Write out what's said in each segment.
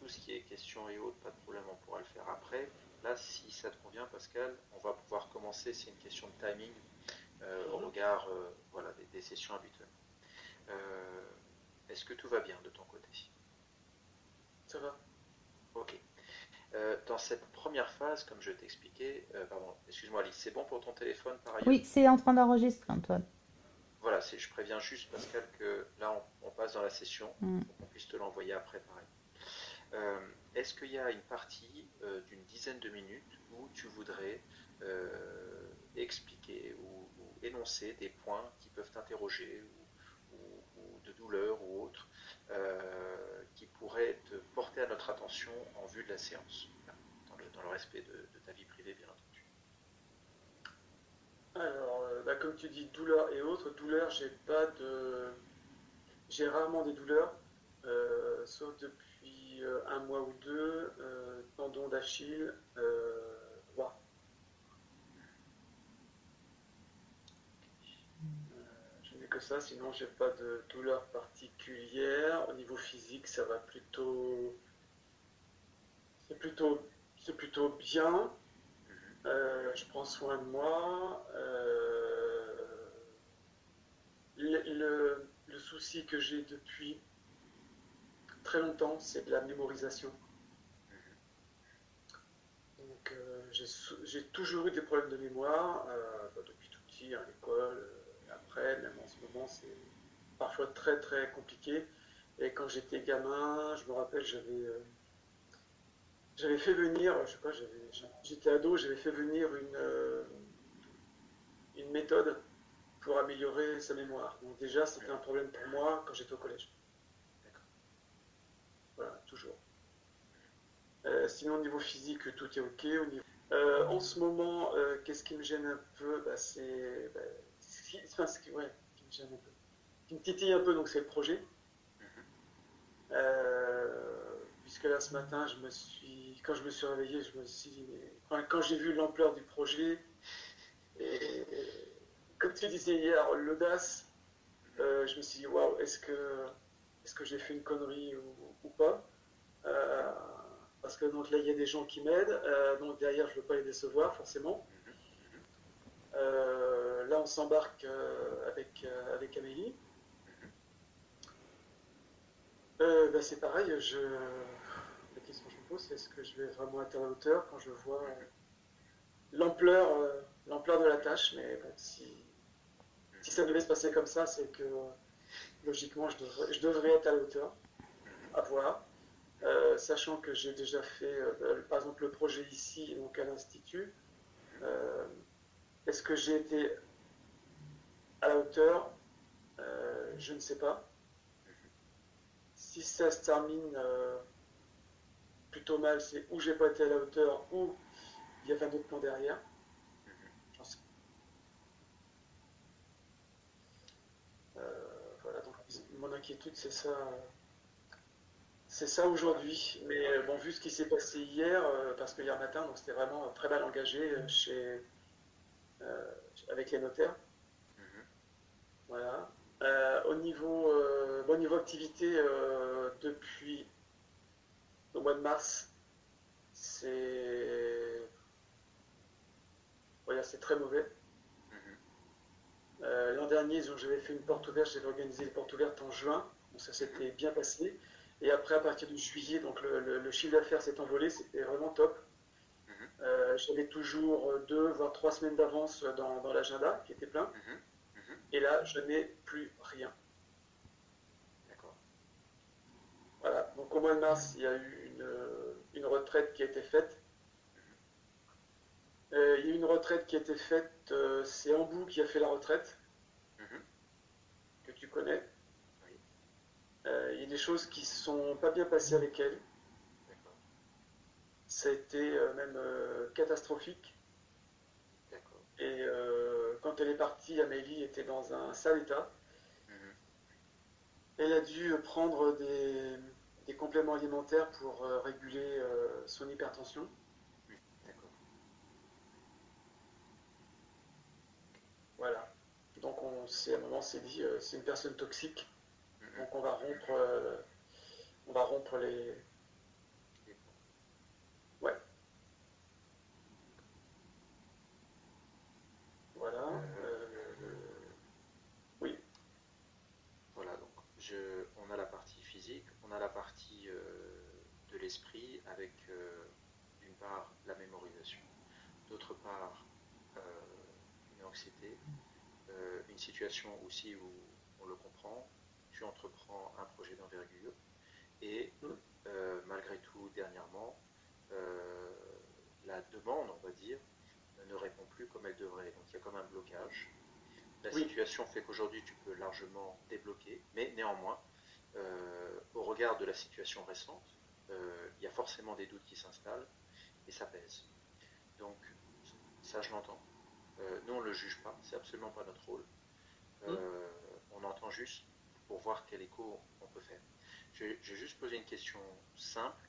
tout ce qui est questions et autres, pas de problème, on pourra le faire après. Là, si ça te convient, Pascal, on va pouvoir commencer. C'est une question de timing au regard voilà, des sessions habituelles. Euh, Est-ce que tout va bien de ton côté? Ça va. Ok. Dans cette première phase, comme je t'expliquais, pardon, excuse-moi Alice, c'est bon pour ton téléphone par ailleurs? Oui, c'est en train d'enregistrer, Antoine. Voilà, je préviens juste Pascal que là on passe dans la session Mm. pour qu'on puisse te l'envoyer après pareil. Est-ce qu'il y a une partie d'une dizaine de minutes où tu voudrais expliquer ou énoncer des points qui peuvent t'interroger ou de douleur ou autre qui pourraient te porter à notre attention en vue de la séance, dans le respect de ta vie privée bien entendu. Alors, bah, comme tu dis, douleur et autres, douleur, j'ai rarement des douleurs, sauf depuis un mois ou deux, tendon d'Achille, voilà. Je n'ai que ça, sinon j'ai pas de douleur particulière. Au niveau physique, ça va plutôt, c'est plutôt, c'est plutôt bien. Je prends soin de moi. Le souci que j'ai depuis très longtemps, c'est de la mémorisation. Donc j'ai toujours eu des problèmes de mémoire, depuis tout petit, à l'école, après, même en ce moment, c'est parfois très très compliqué. Et quand j'étais gamin, je me rappelle, j'avais fait venir, je sais pas, j'étais ado, j'avais fait venir une méthode pour améliorer sa mémoire. Donc déjà, c'était un problème pour moi quand j'étais au collège. Voilà, toujours. Sinon, au niveau physique, tout est ok. En ce moment, qu'est-ce qui me gêne un peu ouais, qui me gêne un peu. Qui me titille un peu, donc c'est le projet. Puisque là, ce matin, quand je me suis réveillé, je me suis dit, quand j'ai vu l'ampleur du projet, et comme tu disais hier, l'audace, je me suis dit, waouh, est-ce que j'ai fait une connerie ou pas? Euh, Parce que donc là, il y a des gens qui m'aident, donc derrière, je ne veux pas les décevoir, forcément. Là, on s'embarque avec Amélie. Bah, c'est pareil, la question que je me pose, c'est est-ce que je vais vraiment être à la hauteur quand je vois l'ampleur l'ampleur de la tâche, mais bon, si ça devait se passer comme ça, c'est que logiquement, je devrais être à la hauteur, à voir. Sachant que j'ai déjà fait, par exemple, le projet ici, donc à l'Institut. Euh, Est-ce que j'ai été à la hauteur? Je ne sais pas. Si ça se termine plutôt mal, c'est ou j'ai pas été à la hauteur, ou il y avait un autre plan derrière. J'en sais voilà, donc mon inquiétude, c'est ça aujourd'hui. Mais bon, vu ce qui s'est passé hier, parce que hier matin, donc c'était vraiment très mal engagé euh, avec les notaires. Voilà. Au niveau activité, depuis le mois de mars, c'est voilà, c'est très mauvais. L'an dernier, j'avais fait une porte ouverte, j'avais organisé une porte ouverte en juin, donc ça s'était bien passé. Et après, à partir de juillet, donc le chiffre d'affaires s'est envolé, c'était vraiment top. J'avais toujours 2 voire 3 semaines d'avance dans l'agenda qui était plein. Et là, je n'ai plus rien. D'accord. Voilà. Donc au mois de mars, il y a eu une retraite qui a été faite. Il y a eu une retraite qui a été faite, c'est Ambou qui a fait la retraite, que tu connais. Oui. Il y a des choses qui ne sont pas bien passées avec elle. D'accord. Ça a été même catastrophique. D'accord. Et quand elle est partie, Amélie était dans un sale état. Elle a dû prendre des compléments alimentaires pour réguler son hypertension. D'accord. Voilà. Donc à un moment, on s'est dit, c'est une personne toxique. Donc on va rompre les, par une anxiété, une situation aussi où on le comprend, tu entreprends un projet d'envergure et malgré tout, dernièrement, la demande, on va dire, ne répond plus comme elle devrait. Donc il y a comme un blocage. La situation fait qu'aujourd'hui tu peux largement débloquer, mais néanmoins, au regard de la situation récente, il y a forcément des doutes qui s'installent et ça pèse. Donc ça je l'entends. Nous on ne le juge pas, c'est absolument pas notre rôle. On entend juste pour voir quel écho on peut faire. J'ai juste posé une question simple,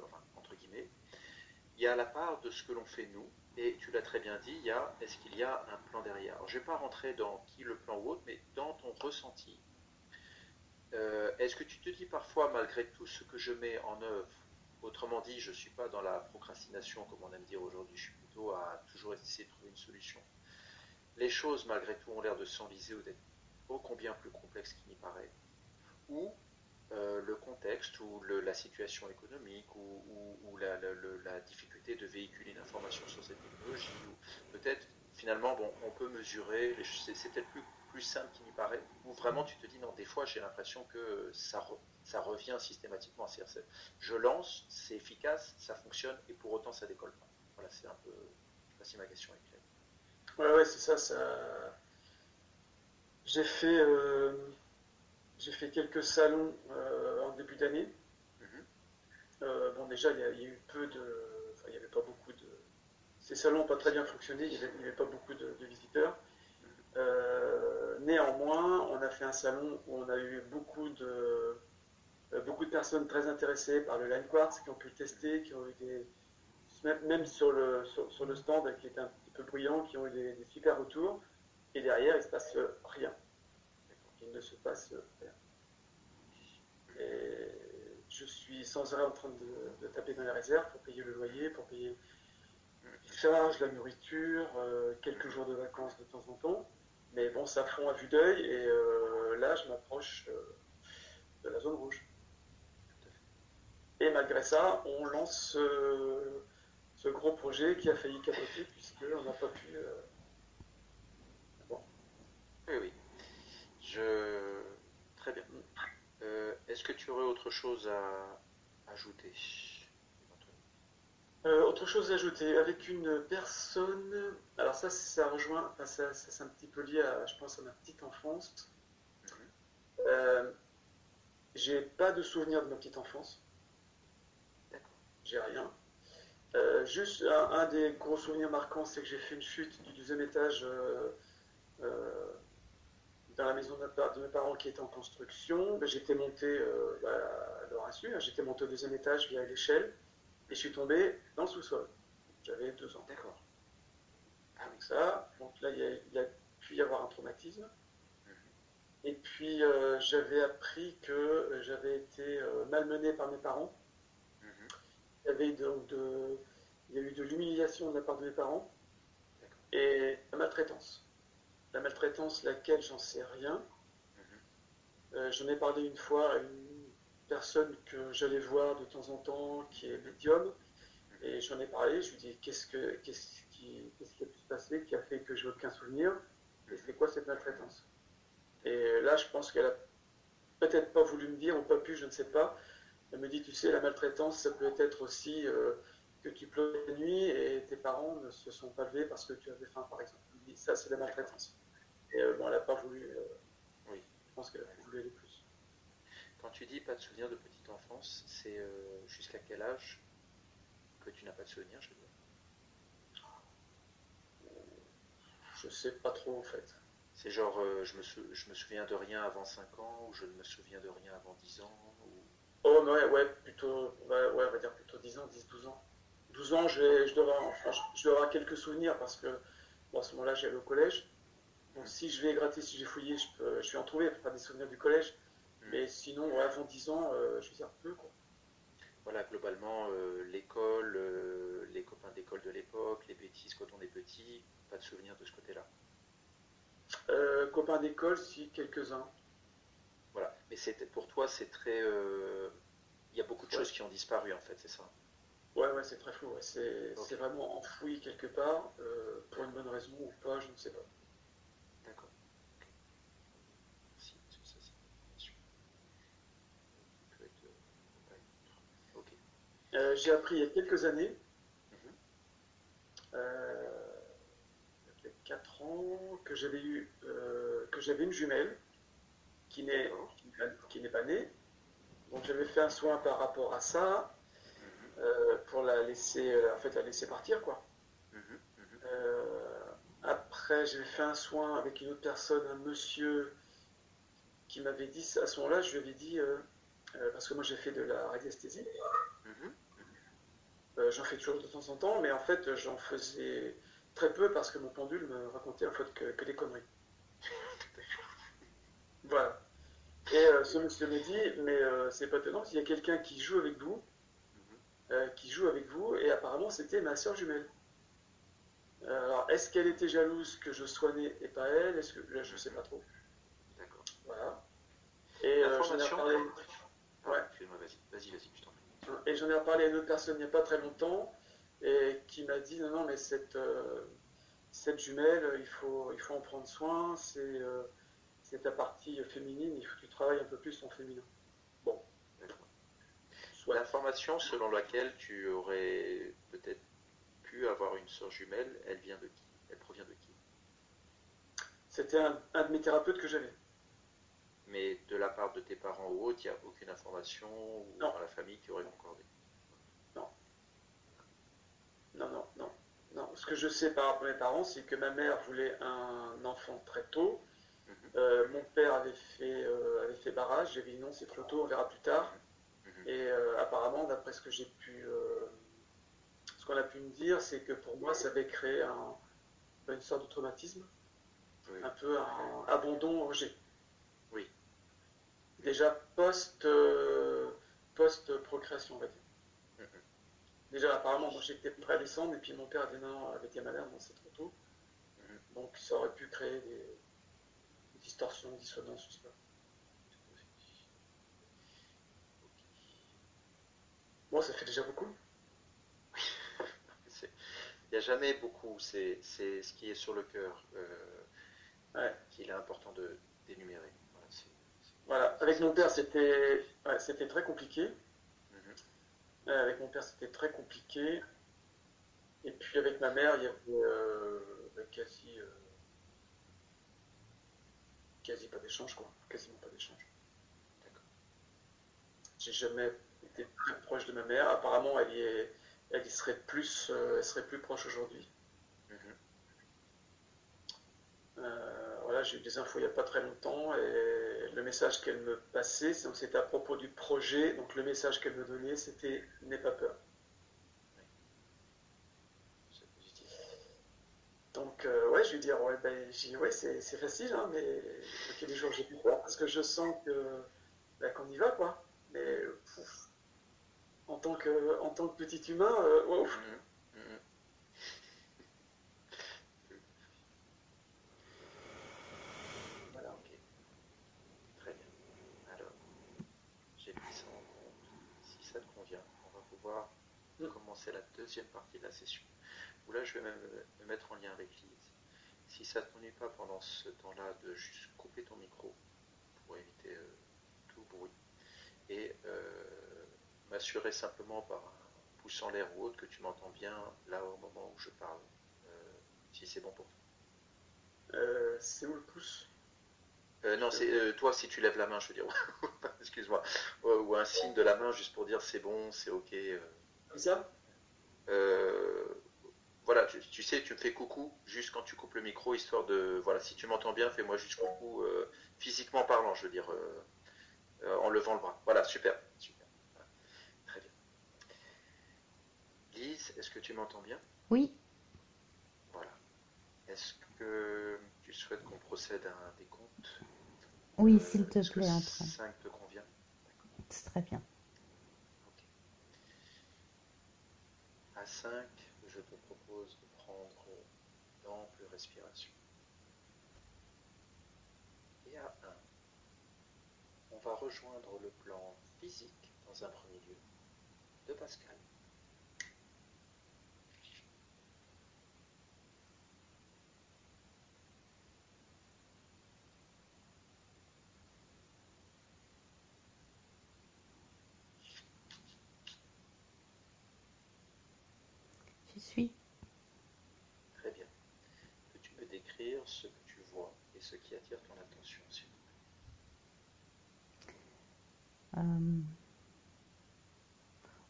enfin, entre guillemets. Il y a la part de ce que l'on fait nous, et tu l'as très bien dit, est-ce qu'il y a un plan derrière? Alors, je ne vais pas rentrer dans qui le plan ou autre, mais dans ton ressenti, est-ce que tu te dis parfois, malgré tout ce que je mets en œuvre, autrement dit, je ne suis pas dans la procrastination, comme on aime dire aujourd'hui, je suis plutôt à toujours essayer de trouver une solution. Les choses, malgré tout, ont l'air de s'enliser ou d'être ô combien plus complexes qu'il n'y paraît, ou le contexte ou la situation économique ou la difficulté de véhiculer une information sur cette technologie, ou peut-être finalement bon, on peut mesurer, c'est peut-être plus simple qu'il n'y paraît, ou vraiment tu te dis non, des fois j'ai l'impression que ça revient systématiquement, c'est-à-dire je lance, c'est efficace, ça fonctionne et pour autant ça décolle pas. Voilà, c'est un peu, je ne sais pas si ma question est claire. Ouais, c'est ça. J'ai fait, j'ai fait quelques salons en début d'année. Bon, déjà, il y a eu peu de. Enfin, il n'y avait pas beaucoup de. Ces salons n'ont pas très bien fonctionné, il n'y avait pas beaucoup de visiteurs. Néanmoins, on a fait un salon où on a eu beaucoup de personnes très intéressées par le Line Quartz qui ont pu le tester, qui ont eu même sur le stand qui était un petit peu bruyant, qui ont eu des super retours. Et derrière, il ne se passe rien. Il ne se passe rien. Et je suis sans arrêt en train de taper dans les réserves pour payer le loyer, pour payer les charges, la nourriture, quelques jours de vacances de temps en temps. Mais bon, ça fond à vue d'œil et là, je m'approche de la zone rouge. Et malgré ça, on lance ce gros projet qui a failli capoter puisqu'on n'a pas pu. Bon. Oui. Très bien. Est-ce que tu aurais autre chose à ajouter? Autre chose à ajouter, avec une personne, alors ça rejoint, enfin, ça c'est un petit peu lié à, je pense, à ma petite enfance. J'ai pas de souvenir de ma petite enfance. J'ai rien. Juste un des gros souvenirs marquants, c'est que j'ai fait une chute du deuxième étage dans la maison de mes parents qui était en construction. J'étais monté à leur insu, j'étais monté au deuxième étage via l'échelle et je suis tombé dans le sous-sol. J'avais 2 ans. D'accord. Donc ça, donc là il a pu y avoir un traumatisme. Et puis j'avais appris que j'avais été malmené par mes parents. Il y avait il y a eu de l'humiliation de la part de mes parents et la maltraitance. La maltraitance, laquelle j'en sais rien. J'en ai parlé une fois à une personne que j'allais voir de temps en temps, qui est médium, et j'en ai parlé, je lui ai dit qu'est-ce qui a pu se passer, qui a fait que j'ai aucun souvenir, et c'est quoi cette maltraitance? Et là, je pense qu'elle a peut-être pas voulu me dire, ou pas pu, je ne sais pas. Elle me dit, tu sais, la maltraitance, ça peut être aussi que tu pleures la nuit et tes parents ne se sont pas levés parce que tu avais faim, par exemple. Elle me dit, ça, c'est la maltraitance. Et bon, elle n'a pas voulu. Oui, je pense qu'elle a voulu aller plus. Quand tu dis pas de souvenir de petite enfance, c'est jusqu'à quel âge que tu n'as pas de souvenir, je veux dire? Je sais pas trop en fait. C'est genre je me souviens de rien avant 5 ans ou je ne me souviens de rien avant 10 ans ou... Oh ouais, plutôt, ouais, on va dire plutôt 10 ans, 10-12 ans. 12 ans, je dois avoir quelques souvenirs parce que bon, à ce moment-là, j'allais au collège. Donc si je vais gratter, si j'ai fouillé, je vais en trouver, pas des souvenirs du collège. Mais sinon, ouais, avant 10 ans, je veux dire peu quoi. Voilà, globalement, l'école, les copains d'école de l'époque, les bêtises quand on est petit, pas de souvenir de ce côté-là. Copains d'école, si, quelques-uns. Voilà, mais pour toi, c'est très... Il y a beaucoup de choses qui ont disparu en fait, c'est ça? Ouais, c'est très flou. Ouais. Ok, C'est vraiment enfoui quelque part, pour une bonne raison ou pas, je ne sais pas. d'accord. Ok. Merci, parce que ça, c'est une information qui peut être pas neutre. Ok. J'ai appris il y a quelques années, Mhm. euh, il y a peut-être 4 ans, que j'avais une jumelle D'accord. qui n'est pas née. Donc j'avais fait un soin par rapport à ça, Mhm. pour en fait, la laisser partir, quoi. Mhm. Mhm. Euh, Après, j'ai fait un soin avec une autre personne, un monsieur qui m'avait dit, à ce moment-là, je lui avais dit, parce que moi j'ai fait de la radiesthésie, Mhm. Mhm. j'en fais toujours de temps en temps, mais en fait j'en faisais très peu parce que mon pendule me racontait en fait que des conneries. Voilà. Et ce monsieur me dit, mais c'est pas étonnant, s'il y a quelqu'un Mhm. qui joue avec vous, et apparemment c'était ma soeur jumelle. Alors, est-ce qu'elle était jalouse que je sois né et pas elle? Est-ce que là, je sais Mhm. pas trop. D'accord. Voilà. Et j'en ai L'information. reparlé. Pardon, Ouais. excuse-moi, vas-y, vas-y, je t'en prie. Et j'en ai reparlé à une autre personne il n'y a pas très longtemps et qui m'a dit non, non, mais cette jumelle, il faut en prendre soin. C'est ta partie féminine. Il faut que tu travailles un peu plus ton féminin. Bon, D'accord. soit. L'information selon laquelle tu aurais peut-être pu avoir une sœur jumelle, elle vient de qui? Elle provient de qui? C'était un de mes thérapeutes que j'avais. Mais de la part de tes parents ou autres, il n'y a aucune information ou Non, dans la famille qui aurait concordé. non, non. Non. Ce que je sais par rapport à mes parents, c'est que ma mère voulait un enfant très tôt. Mhm. Mon père avait fait barrage, j'ai dit non, c'est trop tôt, on verra plus tard. Mhm. Mhm. Et apparemment, d'après ce qu'on a pu me dire, c'est que pour moi, ça avait créé une sorte de traumatisme, Oui, un peu un abandon rejet. oui. Déjà post procréation, on va dire. Mhm. Déjà, apparemment, moi j'étais prêt à descendre, et puis mon père a dit non, avec été malade, non, c'est trop tôt. Mhm. Donc ça aurait pu créer des distorsions, des dissonances, je sais pas. Bon, ça fait déjà beaucoup. Il n'y a jamais beaucoup, c'est ce qui est sur le cœur Ouais. qu'il est important d'énumérer. Voilà, Voilà. c'est Avec ça mon père, aussi. c'était très compliqué. Mhm. Avec mon père, c'était très compliqué. Et puis avec ma mère, il y avait quasi pas d'échange, quoi. Quasiment pas d'échange. D'accord. J'ai jamais été plus proche de ma mère. Apparemment, elle serait plus proche aujourd'hui. Mhm. Voilà, j'ai eu des infos il n'y a pas très longtemps et le message qu'elle me passait, c'était à propos du projet. Donc le message qu'elle me donnait, c'était n'aie pas peur. Oui, c'est positif. Donc ouais, je lui dis ouais, ben, ouais, c'est facile, hein, mais ok, les jours j'ai plus peur parce que je sens qu'on y va, quoi. Mais Mhm. pff, en tant que petit humain, wow. Mhm. Mhm. Voilà. Ok, très bien. Alors, j'ai pris ça en compte. Si ça te convient, on va pouvoir Mm. commencer la deuxième partie de la session. Où là, je vais même me mettre en lien avec Lise. Si ça ne t'ennuie pas pendant ce temps-là, de juste couper ton micro pour éviter tout bruit et m'assurer simplement par un pouce en l'air ou autre que tu m'entends bien là au moment où je parle, si c'est bon pour toi. C'est où le pouce? Non, Je- c'est toi si tu lèves la main, je veux dire. Excuse-moi. Ou un signe de la main juste pour dire c'est bon, c'est ok. Comme ça? Euh, voilà, tu sais, tu me fais coucou juste quand tu coupes le micro, histoire de. Voilà, si tu m'entends bien, fais-moi juste coucou, physiquement parlant, je veux dire, en levant le bras. Voilà, super, super. Voilà, très bien. Lise, est-ce que tu m'entends bien? Oui, Voilà. Est-ce que tu souhaites qu'on procède à un décompte? oui, s'il te Est-ce que plaît, Antoine. 5 te convient? C'est très bien. Ok. À 5, je te propose de prendre d'amples respirations. Et à 1, on va rejoindre le plan physique dans un premier lieu de Pascal. suis. Très bien. Peux-tu me décrire ce que tu vois et ce qui attire ton attention, s'il te plaît?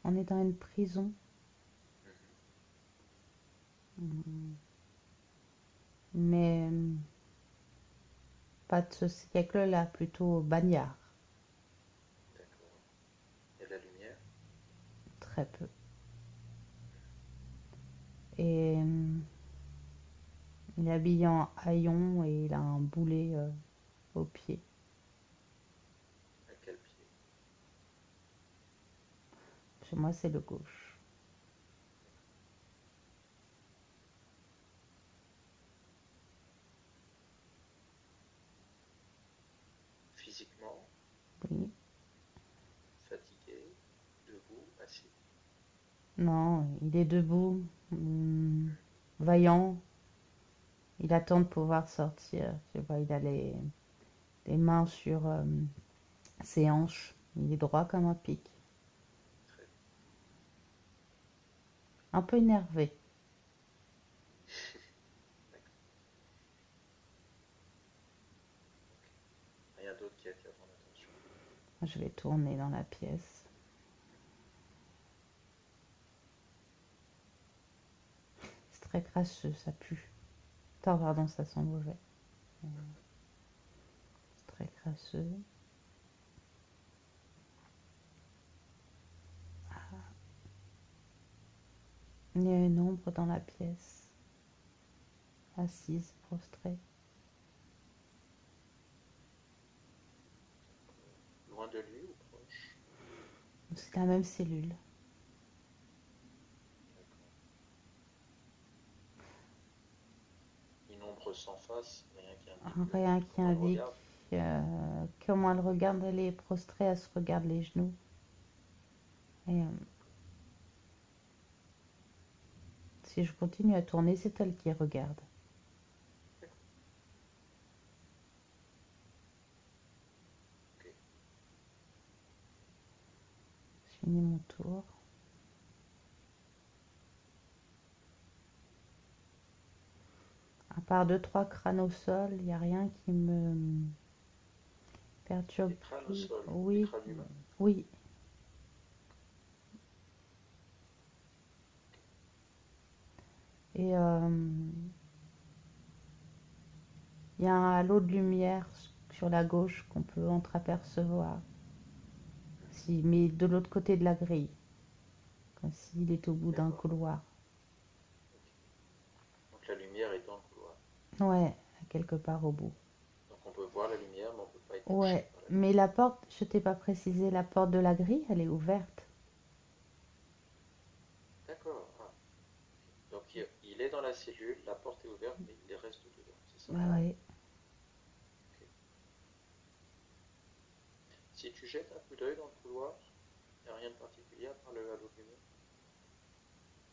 On est dans une prison. Mhm. Mais pas de ce siècle-là, plutôt bagnard. D'accord. Et la lumière? Très peu. Et il est habillé en haillons et il a un boulet au pied. À quel pied? Chez moi, c'est le gauche. Physiquement, Oui. fatigué, debout, assis. Non, il est debout, vaillant. Il attend de pouvoir sortir. Tu vois, il a les mains sur ses hanches. Il est droit comme un pic. Très bien. Un peu énervé. D'accord. Ok. Rien d'autre qui attire ton attention. Je vais tourner dans la pièce. C'est très crasseux, ça pue. Attends, pardon, ça sent mauvais. C'est très crasseux. Il y a une ombre dans la pièce, assise, prostrée. Loin de lui ou proche? C'est la même cellule. D'accord. Une ombre sans face, rien qui indique Rien qui comment elle indique regarde. comment elle regarde. Elle est prostrée, elle se regarde les genoux. Et si je continue à tourner, c'est elle qui regarde. Ok. Je finis mon tour. À part 2-3 crânes au sol, il n'y a rien qui me perturbe Des crânes au plus. sol, des Oui, crânes humains. oui. Et il y a un halo de lumière sur la gauche qu'on peut entreapercevoir. Mais de l'autre côté de la grille, comme s'il est au bout d'un D'accord. couloir. Ok. Donc la lumière est dans le couloir. Ouais, quelque part au bout. Donc on peut voir la lumière, mais on ne peut pas être touché Ouais, par la mais lumière. la porte, je t'ai pas précisé, la porte de la grille, elle est ouverte. D'accord. Ah. Donc il est dans la cellule, la porte est ouverte, mais il reste dedans, c'est ça? Bah ouais. Ok. Si tu jettes un coup d'œil dans le couloir, il n'y a rien de particulier à part le halo de lumière.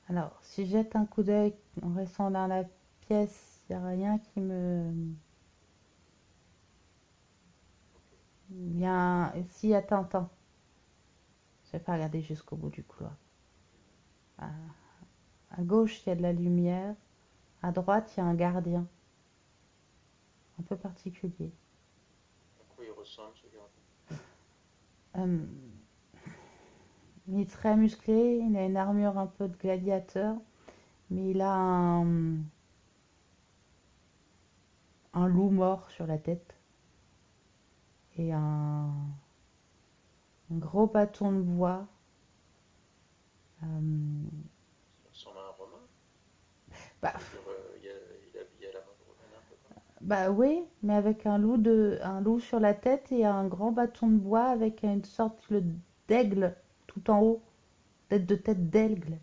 Alors, si je jette un coup d'œil en restant dans la pièce, il n'y a rien qui me... Ok. Il y a un... Si, attends. Je vais pas regarder jusqu'au bout du couloir. À, à gauche, il y a de la lumière. À droite, il y a un gardien. Un peu particulier. À quoi il ressemble ce gardien? Euh, il est très musclé, il a une armure un peu de gladiateur, mais il a un loup mort sur la tête et un gros bâton de bois. Euh, Ça ressemble à un romain. bah, Je veux dire, il est habillé à la mode romaine un peu quand même. bah oui, mais avec un loup sur la tête et un grand bâton de bois avec une sorte d'aigle tout en haut, de tête d'aigle.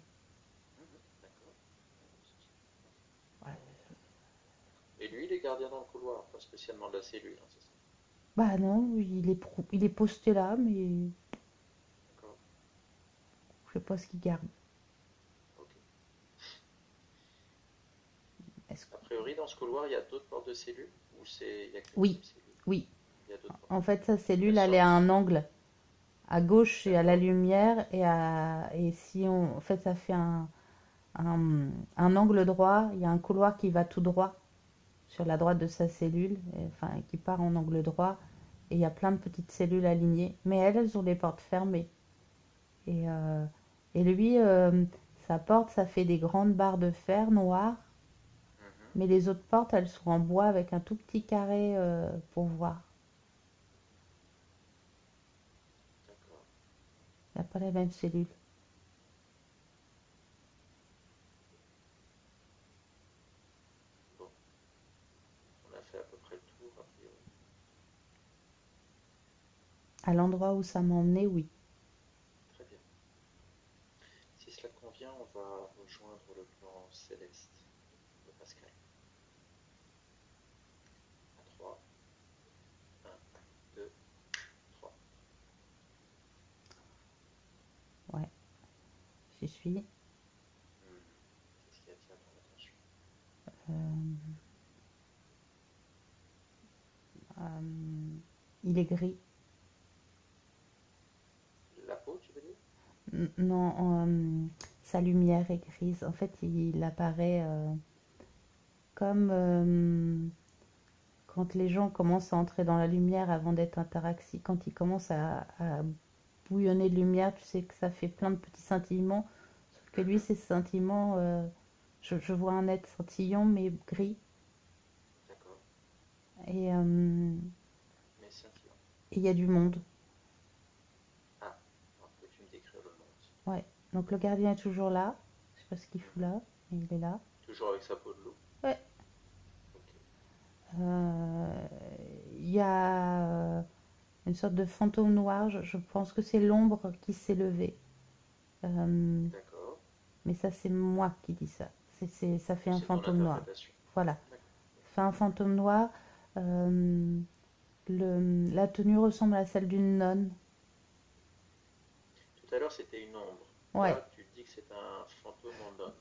D'accord. Ouais. Et lui, il est gardien dans le couloir, pas spécialement de la cellule, hein, c'est ça? Bah non, il est posté là, mais D'accord. je sais pas ce qu'il garde. Ok. Est-ce que- A priori, dans ce couloir, il y a d'autres portes de cellules ou il n'y a qu'une seule Oui, cellule? oui. Il y a d'autres portes. En fait, sa cellule, Elles elle est à sortent. un angle. À gauche, il y a la D'accord. lumière et si on... En fait, ça fait un angle droit, il y a un couloir qui va tout droit sur la droite de sa cellule, enfin qui part en angle droit, et il y a plein de petites cellules alignées, mais elles ont des portes fermées. Et, euh, et lui, sa porte, ça fait des grandes barres de fer noires, Mhm. mais les autres portes, elles sont en bois avec un tout petit carré pour voir. D'accord. Il n'a pas la même cellule. Bon, on a fait à peu près le tour, a priori. À l'endroit où ça m'a emmené, oui. Très bien. Si cela convient, on va rejoindre le plan céleste de Pascal. À 3, 1, 2, 3. Ouais, j'y suis. Qu'est-ce qui attire ton attention? Euh, euh, il est gris. La peau, tu veux dire? Non, sa lumière est grise. En fait, il apparaît comme quand les gens commencent à entrer dans la lumière avant d'être interaxis. Quand ils commencent à bouillonner de lumière, tu sais que ça fait plein de petits scintillements. Sauf que lui, Mhm. ces scintillements, je vois un net scintillant, mais gris. D'accord. Et Mais scintillant. il y a du monde. Ah, alors peux-tu me décrire le monde? Ouais. Donc le gardien est toujours là. Je sais pas ce qu'il fout Mhm. là, mais il est là. Toujours avec sa peau de loup. Ouais. Ok. Euh, Il y a une sorte de fantôme noir. Je pense que c'est l'ombre qui s'est levée. Euh, D'accord. mais ça, c'est moi qui dis ça. Ça fait un C'est ton fantôme noir. interprétation. Voilà. D'accord. Ça fait un fantôme noir. La tenue ressemble à celle d'une nonne. Tout à l'heure, c'était une ombre. Ouais. Là, tu dis que c'est un fantôme en nonne.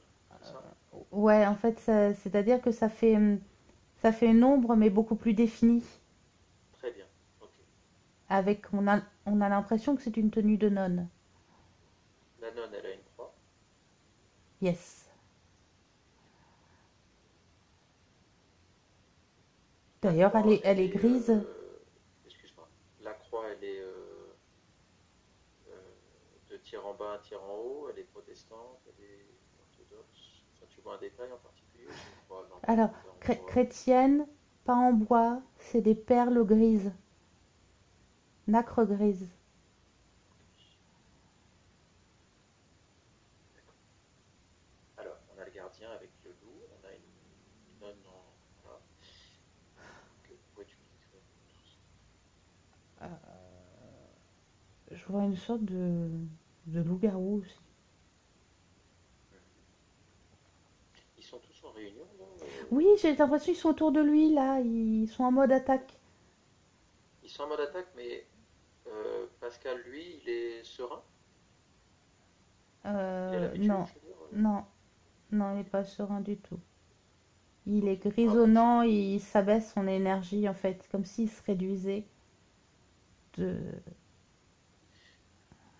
C'est ça? Ouais, en fait, c'est-à-dire que ça fait une ombre, mais beaucoup plus définie. Très bien. Ok. Avec, on a l'impression que c'est une tenue de nonne. La nonne, elle a une croix. Yes. La D'ailleurs, croix, elle est grise. excuse-moi. La croix, elle est de tir en bas à tir en haut. Elle est protestante, elle est orthodoxe. Enfin, tu vois un détail en particulier ou c'est une croix Alors, normale en bois? chrétienne, pas en bois, c'est des perles grises, nacre grise. D'accord. Alors, on a le gardien avec le loup. On a une nonne en. Voilà. Que pourrais-tu me décrire d'autre? Je vois une sorte de loup-garou aussi. Ils sont tous en réunion, là? Oui, j'ai l'impression qu'ils sont autour de lui, là. Ils sont en mode attaque. Ils sont en mode attaque, mais Pascal, lui, il est serein. Il a l'habitude, Non, je veux dire. non, non, il Ok. n'est pas serein du tout. Il est Ok. Ah bah, grisonnant, il s'abaisse son énergie, en fait, comme s'il se réduisait de...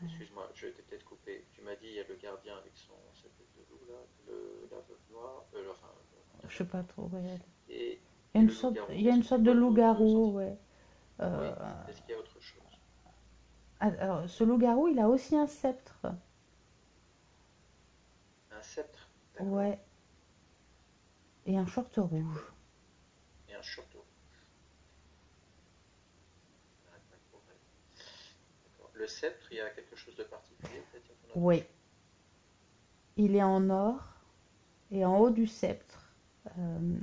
excuse-moi, je t'ai peut-être coupé. Tu m'as dit, il y a le gardien avec sa tête de loup, là, la veuve noire, enfin, Je sais veuve pas noire. trop, ouais. Et, Il y a et une le sorte, il loup-garou, y a est-ce une que c'est sorte de quoi d'autre loup-garou, senti? ouais. Oui. Euh, Est-ce qu'il y a autre chose? alors, ce loup-garou, il a aussi un sceptre. Un sceptre, d'accord. Ouais, et un short Tu vois. rouge. Et un château. N'arrête pas de progrès. D'accord. Le sceptre, il y a quelque chose de particulier qui attire ton Oui, attention? il est en or, et en haut du sceptre,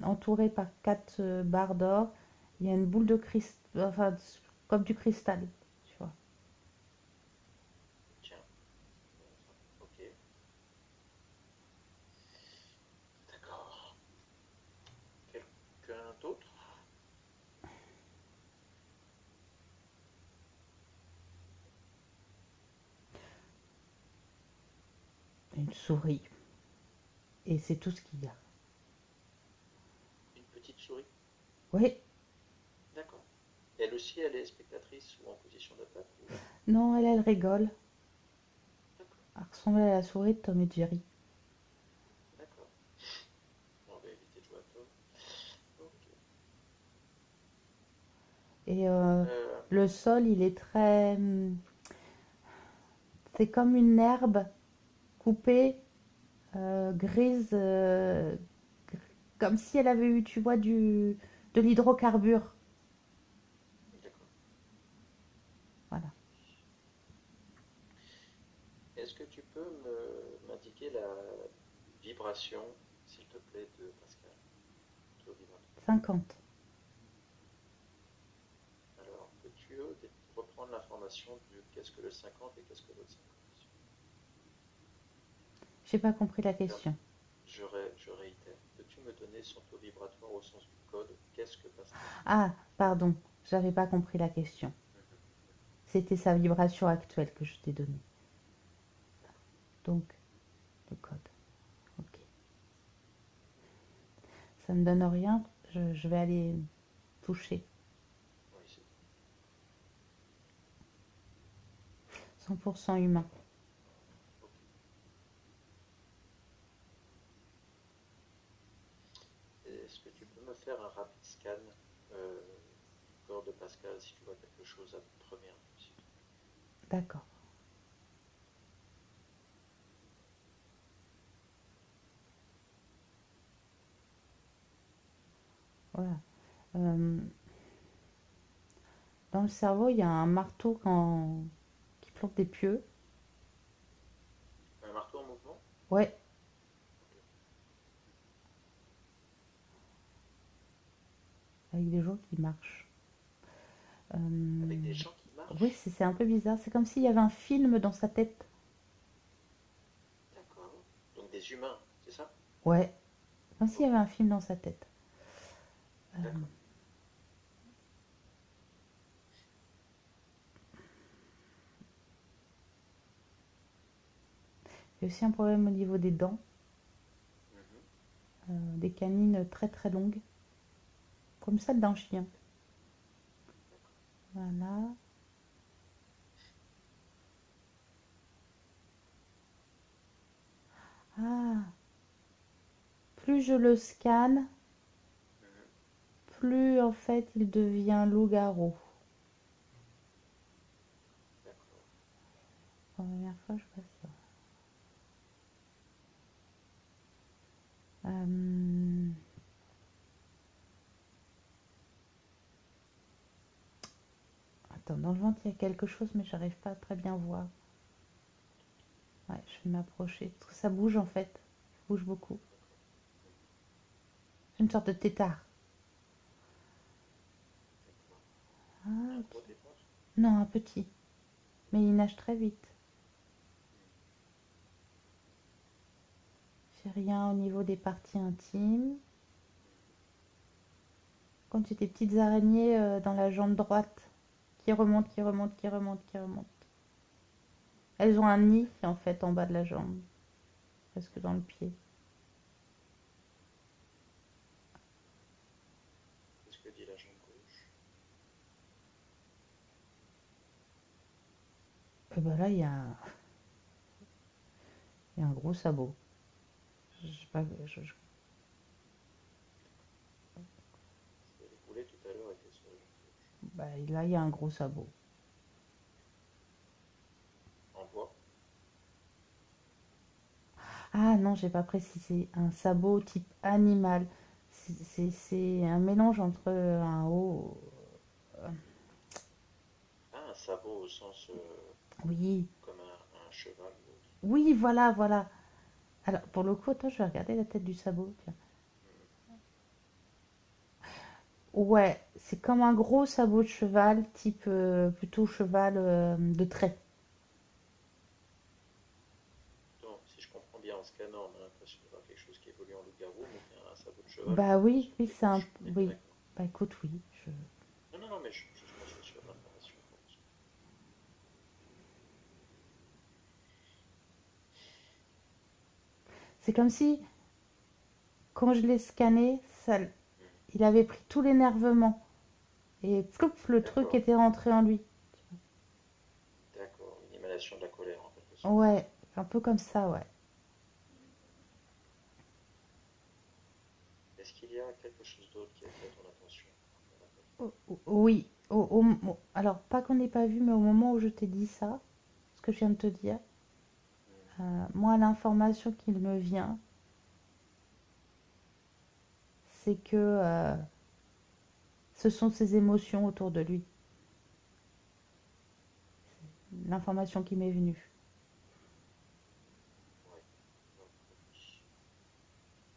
entouré par quatre barres d'or, il y a une boule de cristal, enfin, comme du cristal, tu vois. Tiens, ok, d'accord. Quelqu'un d'autre? Une souris. Et c'est tout ce qu'il y a. Une petite souris? Oui, D'accord. Elle aussi, elle est spectatrice ou en position d'attaque ou... non, elle rigole. D'accord. Elle ressemble à la souris de Tom et Jerry. Et Euh, le sol, il est très... C'est comme une herbe coupée, grise, comme si elle avait eu, tu vois, de l'hydrocarbure. d'accord. Voilà. Est-ce que tu peux m'indiquer la vibration, s'il te plaît, de Pascal, taux vibratoire? 50. Alors, peux-tu reprendre l'information de qu'est-ce que le 50 et qu'est-ce que l'autre 50? J'ai pas compris la Tiens, question. je réitère. Peux-tu me donner son taux vibratoire au sens du code? Qu'est-ce que Pascal? Ah, pardon, j'avais pas compris la question. Mhm. C'était sa vibration actuelle que je t'ai donnée. D'accord. Donc, le code. Ok. Ça me donne rien. Je vais aller toucher. Oui, c'est tout. 100% humain. Ok. Est-ce que tu peux me faire un rapide scan du corps de Pascal si tu vois quelque chose à première vue, s'il te plaît? D'accord. Voilà. Euh, dans le cerveau, il y a un marteau qui plante des pieux. Un marteau en mouvement? Ouais, Ok. avec des gens qui marchent. Avec des Euh, gens qui oui, marchent? c'est un peu bizarre. C'est comme s'il y avait un film dans sa tête. D'accord. Donc des humains, c'est ça? Ouais, comme s'il y Ok. avait un film dans sa tête. Euh, D'accord. il y a aussi un problème au niveau des dents. Mhm. Des canines très très longues. Comme celle d'un chien. D'accord. Voilà. Ah, plus je le scanne, Mhm. plus en fait il devient loup-garou. D'accord. Première fois, je vois ça. Euh, Attends, dans le ventre, il y a quelque chose, mais j'arrive pas à très bien voir. Ouais, je vais m'approcher. Parce que ça bouge en fait. Ça bouge beaucoup. D'accord. Mhm. C'est une sorte de tétard. D'accord. Ah, Un ok. gros tétard? Non, un petit. Mais il nage très vite. Mhm. J'ai rien au niveau des parties intimes. Mhm. Comme j'ai des petites araignées dans la jambe droite qui remontent, qui remontent, qui remontent, qui remontent. Elles ont un nid en fait en bas de la jambe, presque dans Mhm. le pied. Qu'est-ce que dit la jambe gauche? Et ben là, il y a un gros sabot. Je sais pas, Ce qu'elle voulait tout à l'heure était sur la jambe gauche. bah, là, il y a un gros sabot. En bois? Ah non, j'ai pas précisé. Un sabot type animal. C'est un mélange entre un haut. Ah, un sabot au sens Oui, comme un cheval ou autre. oui, voilà, voilà. Alors, pour le coup, attends, je vais regarder la tête du sabot. Tiens. Mhm. Ouais, c'est comme un gros sabot de cheval, type plutôt cheval de trait. Donc, si je comprends bien en scannant, on a l'impression de voir quelque chose qui évolue en loup-garou, mais qui a un sabot de cheval, on a Bah oui, l'impression oui, qu'il est c'est un. moche. On est bien Oui. d'accord. Bah écoute, oui. Non, non, non, mais juste qu'on soit sûr de l'information. C'est comme si, quand je l'ai scanné, Mhm. il avait pris tout l'énervement. Et ploup, le truc D'accord, était rentré en lui. d'accord. Une émanation de la colère en quelque sorte. Ouais, un peu comme ça, ouais. Est-ce qu'il y a quelque chose d'autre qui attire ton attention? Oui, Alors, pas qu'on n'ait pas vu, mais au moment où je t'ai dit ça, ce que je viens de te dire, moi, l'information qui me vient, c'est que ce sont ses émotions autour de lui. L'information qui m'est venue. Ouais. Donc,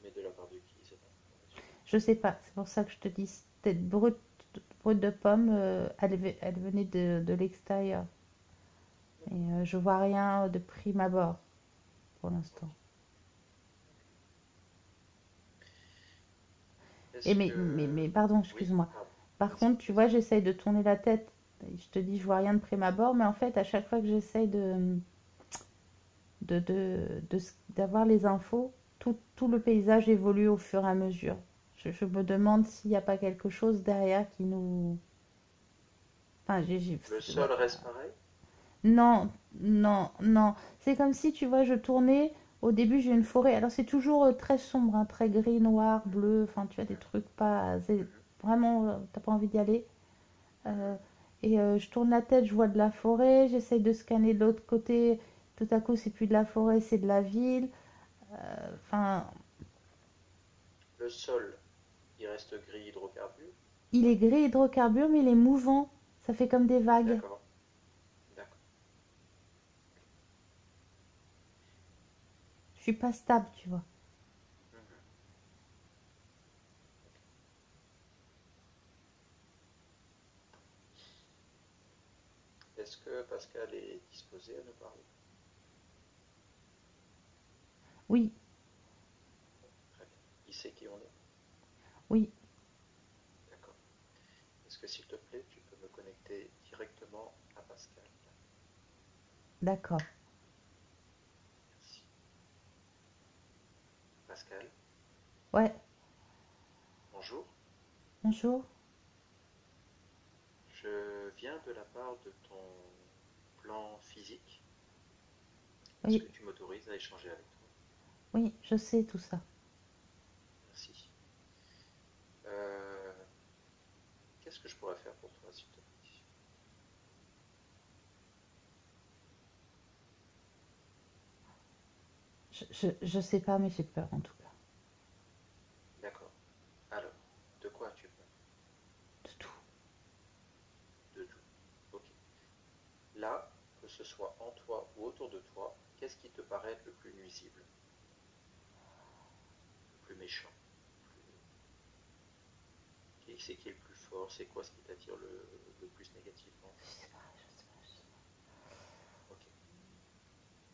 mais de la part de qui cette information? Je sais pas, c'est pour ça que je te dis, c'était brut de pomme, elle venait de l'extérieur. Et D'accord. je vois rien de prime abord pour l'instant. Ok. Et Est-ce que... pardon, Oui, excuse-moi. pardon. Par Vas-y, contre, tu vois, vas-y. j'essaye de tourner la tête. Je te dis, je vois rien de prime abord, mais en fait, à chaque fois que j'essaye d'avoir les infos, tout le paysage évolue au fur et à mesure. Je me demande s'il n'y a pas quelque chose derrière qui nous... Enfin, Le ouais. sol reste pareil? Non, non, non. C'est comme si, tu vois, je tournais. Au début, j'ai une forêt. Alors, c'est toujours très sombre, hein, très gris, noir, bleu. Enfin, tu as des trucs pas. C'est Mhm, vraiment, t'as pas envie d'y aller. mhm. Euh, et je tourne la tête, je vois de la forêt. J'essaye de scanner de l'autre côté. Tout à coup, c'est plus de la forêt, c'est de la ville. Enfin, Le sol, il reste gris hydrocarbure? il est gris hydrocarbure, mais il est mouvant. Ça fait comme des vagues. D'accord, d'accord. Je suis pas stable, tu vois. Mhm, ok. Est-ce que Pascal est disposé à nous parler? Oui, Très bien. Il sait qui on est? oui, D'accord. Est-ce que s'il te plaît, tu peux me connecter directement à Pascal? d'accord. Merci. Pascal, Ouais, bonjour. bonjour. Je viens de la part de ton plan physique. Est-ce Oui, que tu m'autorises à échanger avec toi? oui, je sais tout ça. Merci. Euh, Qu'est-ce que je pourrais faire pour toi, s'il te plaît? Je sais pas, mais j'ai peur en tout cas. D'accord. Alors, de quoi as-tu peur? De tout. De tout. Ok. Là, que ce soit en toi ou autour de toi, qu'est-ce qui te paraît être le plus nuisible, le plus méchant, c'est qui est le plus fort? C'est quoi ce qui t'attire le plus négativement? Je sais pas, je sais pas, je sais Ok.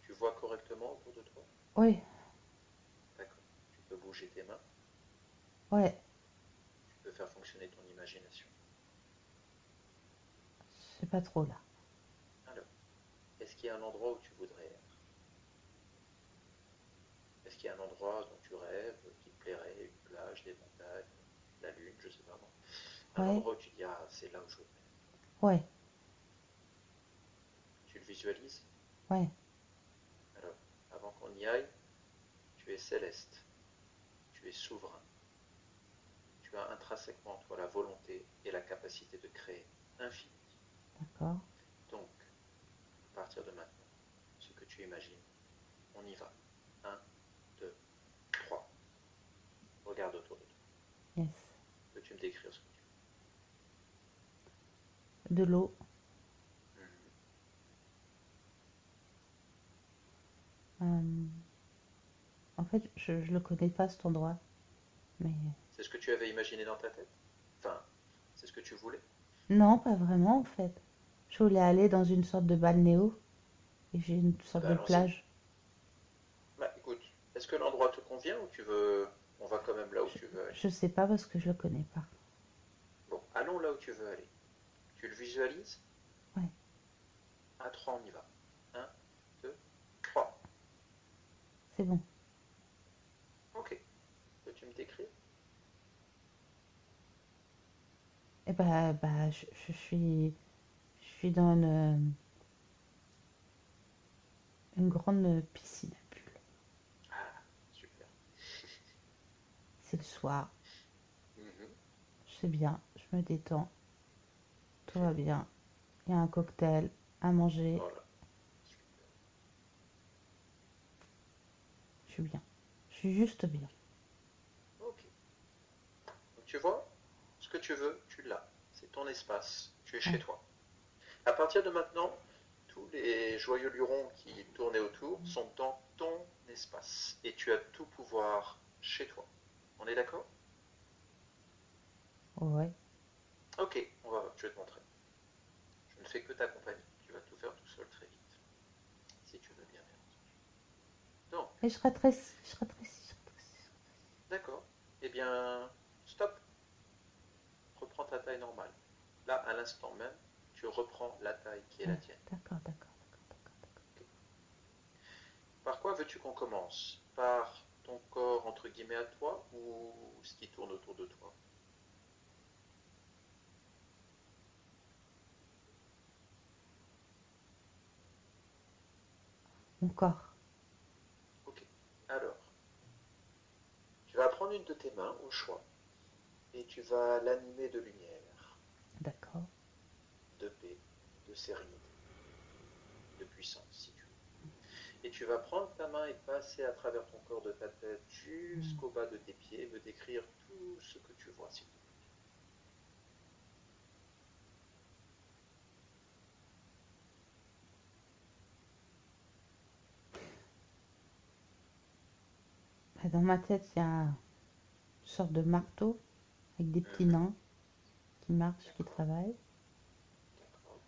Tu vois correctement autour de toi? pas. Ouais, D'accord. Tu peux bouger tes mains? ouais, Tu peux faire fonctionner ton imagination? je sais pas trop là. Alors, est-ce qu'il y a un endroit où tu voudrais être? Est-ce qu'il y a un endroit dont tu rêves, qui te plairait? Une plage, des montagnes, la lune, je sais pas moi. Un Ouais, endroit où tu dis, ah, c'est là où je voudrais être. ouais, Tu le visualises? ouais. Alors, avant qu'on y aille, tu es céleste, tu es souverain, tu as intrinsèquement en toi la volonté et la capacité de créer infinie. D'accord. Donc, à partir de maintenant, ce que tu imagines, on y va. Un, 2, 3. Regarde autour de toi. Yes. Peux-tu me décrire ce que tu De l'eau. vois? Euh, En fait, je le connais pas cet endroit. Mais C'est ce que tu avais imaginé dans ta tête? Enfin, c'est ce que tu voulais? non, pas vraiment en fait. Je voulais aller dans une sorte de balnéo et j'ai une Eh sorte ben de allons-y. plage. Bah écoute, est-ce que l'endroit te convient ou tu veux... On va quand même là où tu veux aller. Je sais pas parce que je le connais pas. Bon, allons là où tu veux aller. Tu le visualises? Ouais, À 3, on y va. Un, 2, 3. c'est bon. Ok. Peux-tu me décrire? Et je suis dans une grande piscine à bulles. Ah, super. C'est le soir, Mhm. c'est bien, je me détends. tout va bien. Il y a un cocktail à manger. Voilà. Je suis bien. Je suis juste bien. Ok. Donc tu vois, ce que tu veux, tu l'as. C'est ton espace. Tu es chez Ouais. toi. À partir de maintenant, tous les joyeux lurons qui tournaient autour sont dans ton espace. Et tu as tout pouvoir chez toi. On est d'accord? Ouais. Ok, je vais te montrer. Je ne fais que t'accompagner. Tu vas tout faire tout seul très vite. Si tu veux bien, bien entendu. Donc, Et je rétrécis, je rétrécis, je rétrécis. d'accord. Eh bien, stop. Reprends ta taille normale. Là, à l'instant même, tu reprends la taille qui est la Ouais, tienne. d'accord, d'accord, d'accord. Ok. Par quoi veux-tu qu'on commence? Par ton corps entre guillemets à toi ou ce qui tourne autour de toi? Mon corps. Ok. Alors, tu vas prendre une de tes mains au choix et tu vas l'animer de lumière, D'accord. de paix, de sérénité, de puissance si tu veux. Et tu vas prendre ta main et passer à travers ton corps de ta tête Hmm. jusqu'au bas de tes pieds et me décrire tout ce que tu vois s'il te plaît. Bah, dans ma tête, il y a une sorte de marteau avec des petits Mhm. nains qui marchent, qui D'accord, travaillent. d'accord,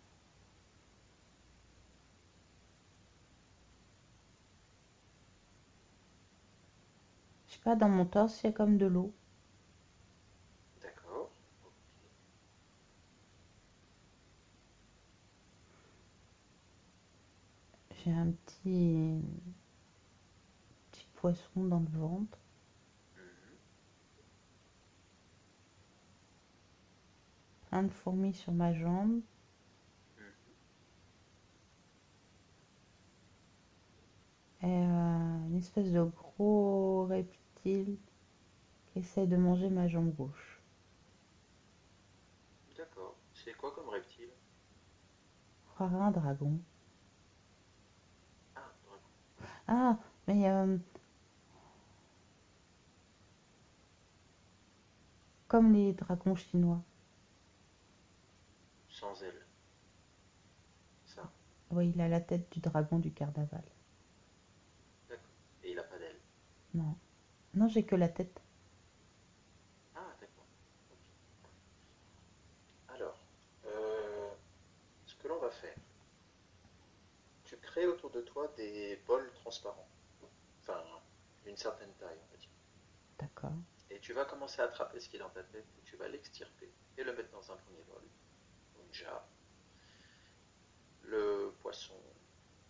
Je sais pas, dans mon torse, il y a comme de l'eau. d'accord, ok, J'ai un petit poisson dans le ventre. mhm, Plein de fourmis sur ma jambe. mhm. Et une espèce de gros reptile qui essaie de manger ma jambe gauche. D'accord. C'est quoi comme reptile? Je croirais un dragon. Ah, dragon. Ah, mais comme les dragons chinois. Sans aile. Ça. Oui, il a la tête du dragon du carnaval. D'accord. Et il a pas d'aile. Non, non, j'ai que la tête. Ah, d'accord. Ok. Alors, euh, ce que l'on va faire, tu crées autour de toi des bols transparents. Enfin, d'une certaine taille, on va dire. D'accord. Et tu vas commencer à attraper ce qui est dans ta tête et tu vas l'extirper et le mettre dans un premier bol, ou une jarre. Le poisson,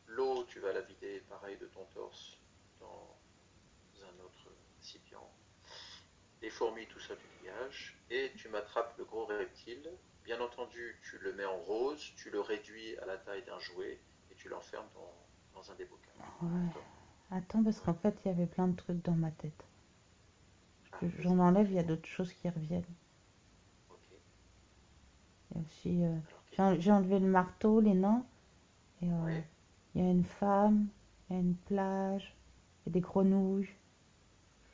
l'eau, tu vas la vider pareil de ton torse dans un autre récipient. Les fourmis, tout ça, tu dégages. Et tu m'attrapes le gros reptile. Bien entendu, tu le mets en rose, tu le réduis à la taille d'un jouet et tu l'enfermes dans un des bocaux. Ouais. D'accord? Attends, parce Ouais. qu'en fait, il y avait plein de trucs dans ma tête. Ah, J'en vas-y, enlève, il y a dis-moi. d'autres choses qui reviennent. Ok. Il y a aussi, Alors, qu'est-ce j'ai enlevé le marteau, les nains, et Ouais. il y a une femme, il y a une plage, il y a des grenouilles.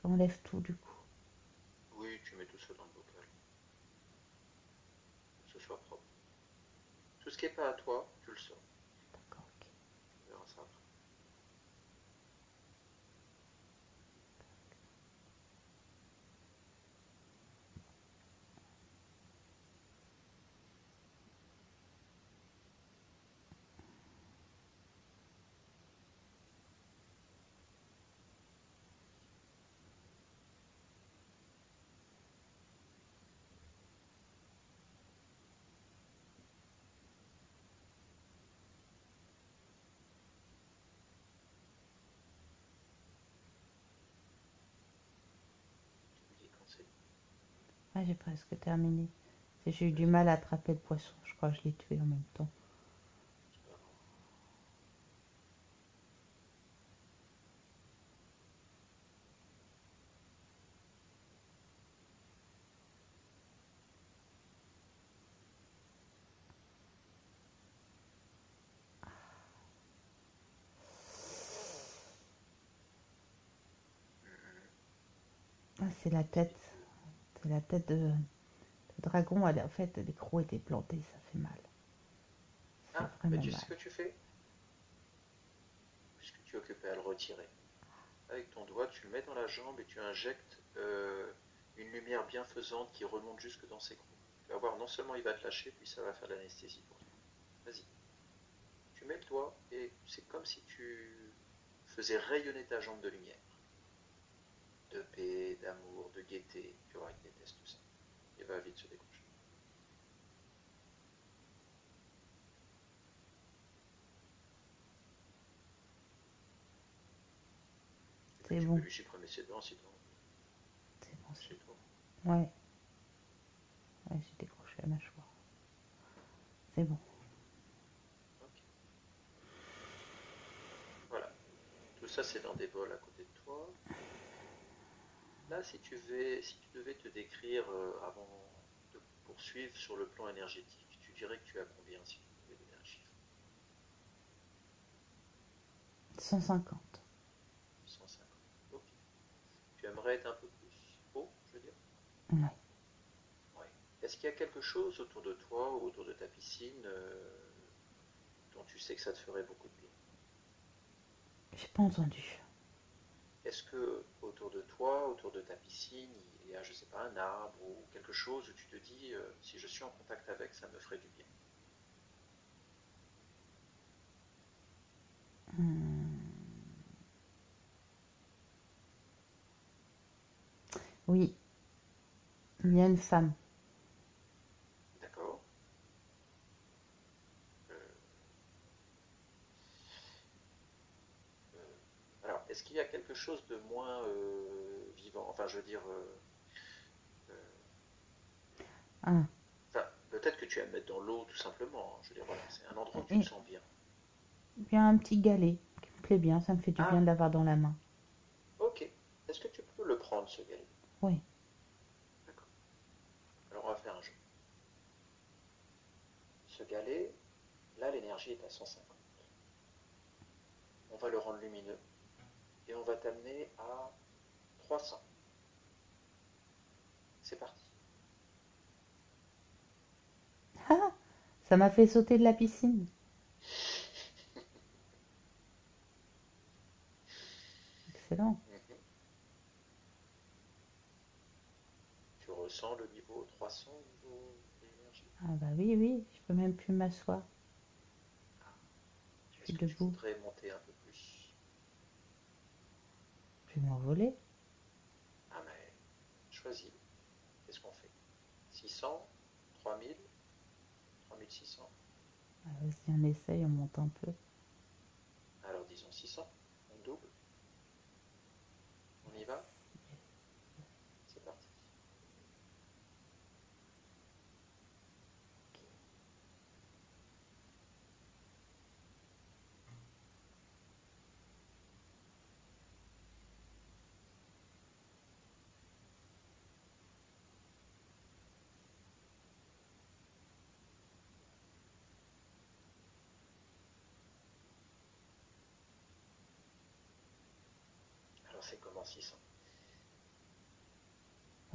J'enlève tout du coup. Oui, tu mets tout ça dans le bocal. Que ce soit propre. Tout ce qui n'est pas à toi, tu le sors. D'accord, ok. On verra ça après. Tu me dis quand c'est bon. Ah, j'ai presque terminé. J'ai eu du Vas-y, mal à attraper le poisson. Je crois que je l'ai tué en même temps. c'est pas grave. c'est la tête. C'est la tête de dragon. En fait, les crocs étaient plantés, ça fait mal. Ça fait Ah, mais vraiment tu sais mal. ce que tu fais? Puisque tu es occupé à le retirer. Avec ton doigt, tu le mets dans la jambe et tu injectes une lumière bienfaisante qui remonte jusque dans ses crocs. Tu vas voir, non seulement il va te lâcher, puis ça va faire de l'anesthésie pour toi. Vas-y. Tu mets le doigt et c'est comme si tu faisais rayonner ta jambe de lumière. De paix, d'amour, de gaieté. Tu vois, il déteste tout ça. Il va vite se décrocher. Et puis C'est tu peux bon. lui supprimer ses dents si tu as envie. C'est bon, C'est toi. Ouais. Ouais, j'ai décroché la mâchoire. C'est bon. Ok. Voilà. Tout ça, c'est dans des bols à côté de toi. Là, si tu devais te décrire avant de poursuivre sur le plan énergétique, tu dirais que tu as combien si tu devais donner un chiffre? 150. 150. Ok. Tu aimerais être un peu plus haut, je veux dire? Ouais. Oui. Est-ce qu'il y a quelque chose autour de toi ou autour de ta piscine dont tu sais que ça te ferait beaucoup de bien? J'ai pas entendu. Est-ce que autour de toi, autour de ta piscine, il y a, je sais pas, un arbre ou quelque chose où tu te dis, si je suis en contact avec, ça me ferait du bien? Oui, il y a une femme. D'accord. Euh, alors, est-ce qu'il y a quelque chose de moins vivant? Enfin, je veux dire, euh, Ah, enfin, peut-être que tu aimes mettre dans l'eau tout simplement, hein. Je veux dire, voilà, c'est un endroit où tu te et sens bien. il y a un petit galet qui me plaît bien. Ça me fait du bien de Ah, l'avoir dans la main. ok. Est-ce que tu peux le prendre, ce galet? Oui. D'accord. Alors, on va faire un jeu. Ce galet, là, l'énergie est à 150. On va le rendre lumineux et on va t'amener à 300. C'est parti. Ah, ça m'a fait sauter de la piscine. Excellent. Mhm. Tu ressens le niveau 300 au niveau de l'énergie? Ah bah oui, oui, je peux même plus m'asseoir. Ah. Je Est-ce suis que tu debout. voudrais monter un peu plus? Je vais m'envoler. Ah mais, choisis. Qu'est-ce qu'on fait? 600, 3000, 3600. Ah, vas-y, on essaye, on monte un peu. Alors disons 600, on double. On y va? C'est parti. Alors c'est comment 600?